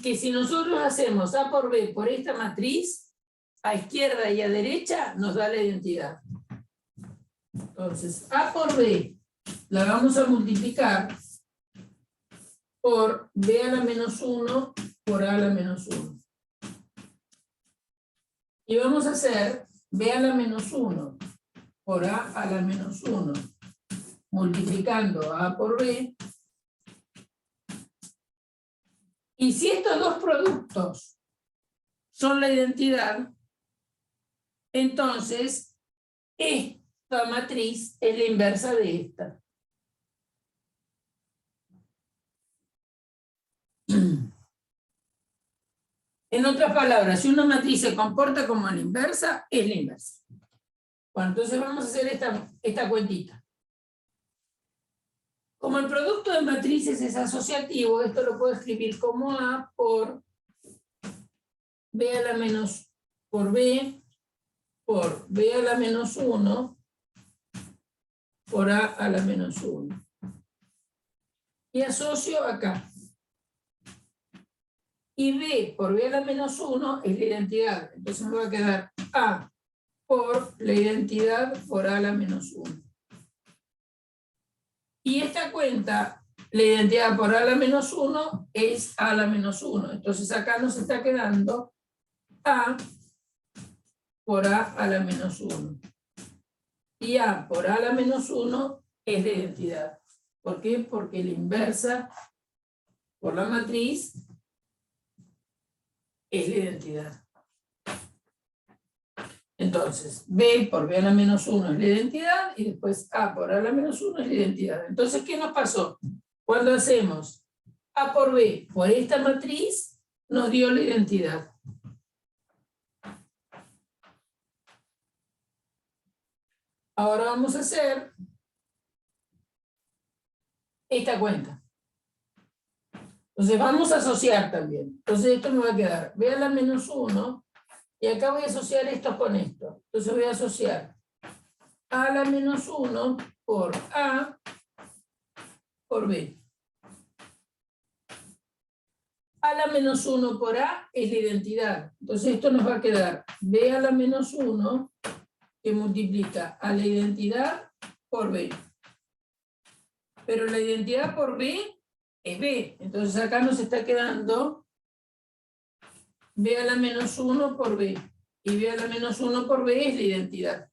que si nosotros hacemos A por B por esta matriz, a izquierda y a derecha nos da la identidad. Entonces, A por B la vamos a multiplicar por B a la menos 1 por A a la menos 1. Y vamos a hacer B a la menos 1 por A a la menos 1, multiplicando A por B. Y si estos dos productos son la identidad, entonces esta matriz es la inversa de esta. En otras palabras, si una matriz se comporta como la inversa, es la inversa. Bueno, entonces vamos a hacer esta cuentita. Como el producto de matrices es asociativo, esto lo puedo escribir como A por B a la menos, por B a la menos 1 por A a la menos 1. Y asocio acá. Y B por B a la menos 1 es la identidad. Entonces me va a quedar A por la identidad por A a la menos 1. Y esta cuenta, la identidad por A a la menos 1 es A a la menos 1. Entonces acá nos está quedando A por A a la menos 1. Y A por A a la menos 1 es la identidad. ¿Por qué? Porque la inversa por la matriz es la identidad. Entonces, B por B a la menos 1 es la identidad, y después A por A a la menos 1 es la identidad. Entonces, ¿qué nos pasó? Cuando hacemos A por B por esta matriz, nos dio la identidad. Ahora vamos a hacer esta cuenta. Entonces, vamos a asociar también. Entonces, esto me va a quedar B a la menos 1, y acá voy a asociar esto con esto. Entonces voy a asociar A a la menos 1 por A por B. A a la menos 1 por A es la identidad. Entonces esto nos va a quedar B a la menos 1 que multiplica a la identidad por B. Pero la identidad por B es B. Entonces acá nos está quedando B a la menos 1 por B. Y B a la menos 1 por B es la identidad.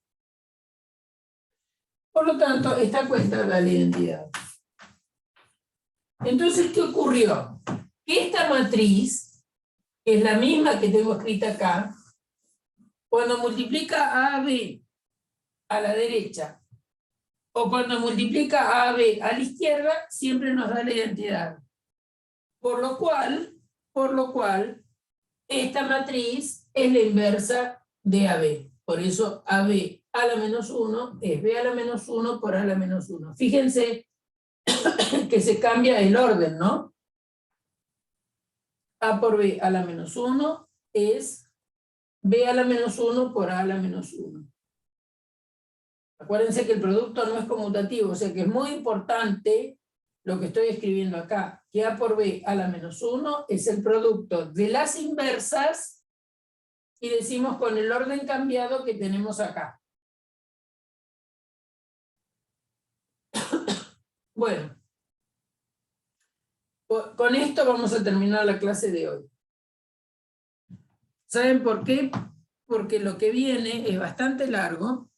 Por lo tanto, esta cuenta da la identidad. Entonces, ¿qué ocurrió? Que esta matriz, que es la misma que tengo escrita acá, cuando multiplica a B a la derecha, o cuando multiplica a B a la izquierda, siempre nos da la identidad. Por lo cual, esta matriz es la inversa de AB. Por eso AB a la menos 1 es B a la menos 1 por A a la menos 1. Fíjense que se cambia el orden, ¿no? A por B a la menos 1 es B a la menos 1 por A a la menos 1. Acuérdense que el producto no es conmutativo, o sea que es muy importante lo que estoy escribiendo acá, que A por B a la menos 1 es el producto de las inversas, y decimos con el orden cambiado que tenemos acá. Bueno, con esto vamos a terminar la clase de hoy. ¿Saben por qué? Porque lo que viene es bastante largo,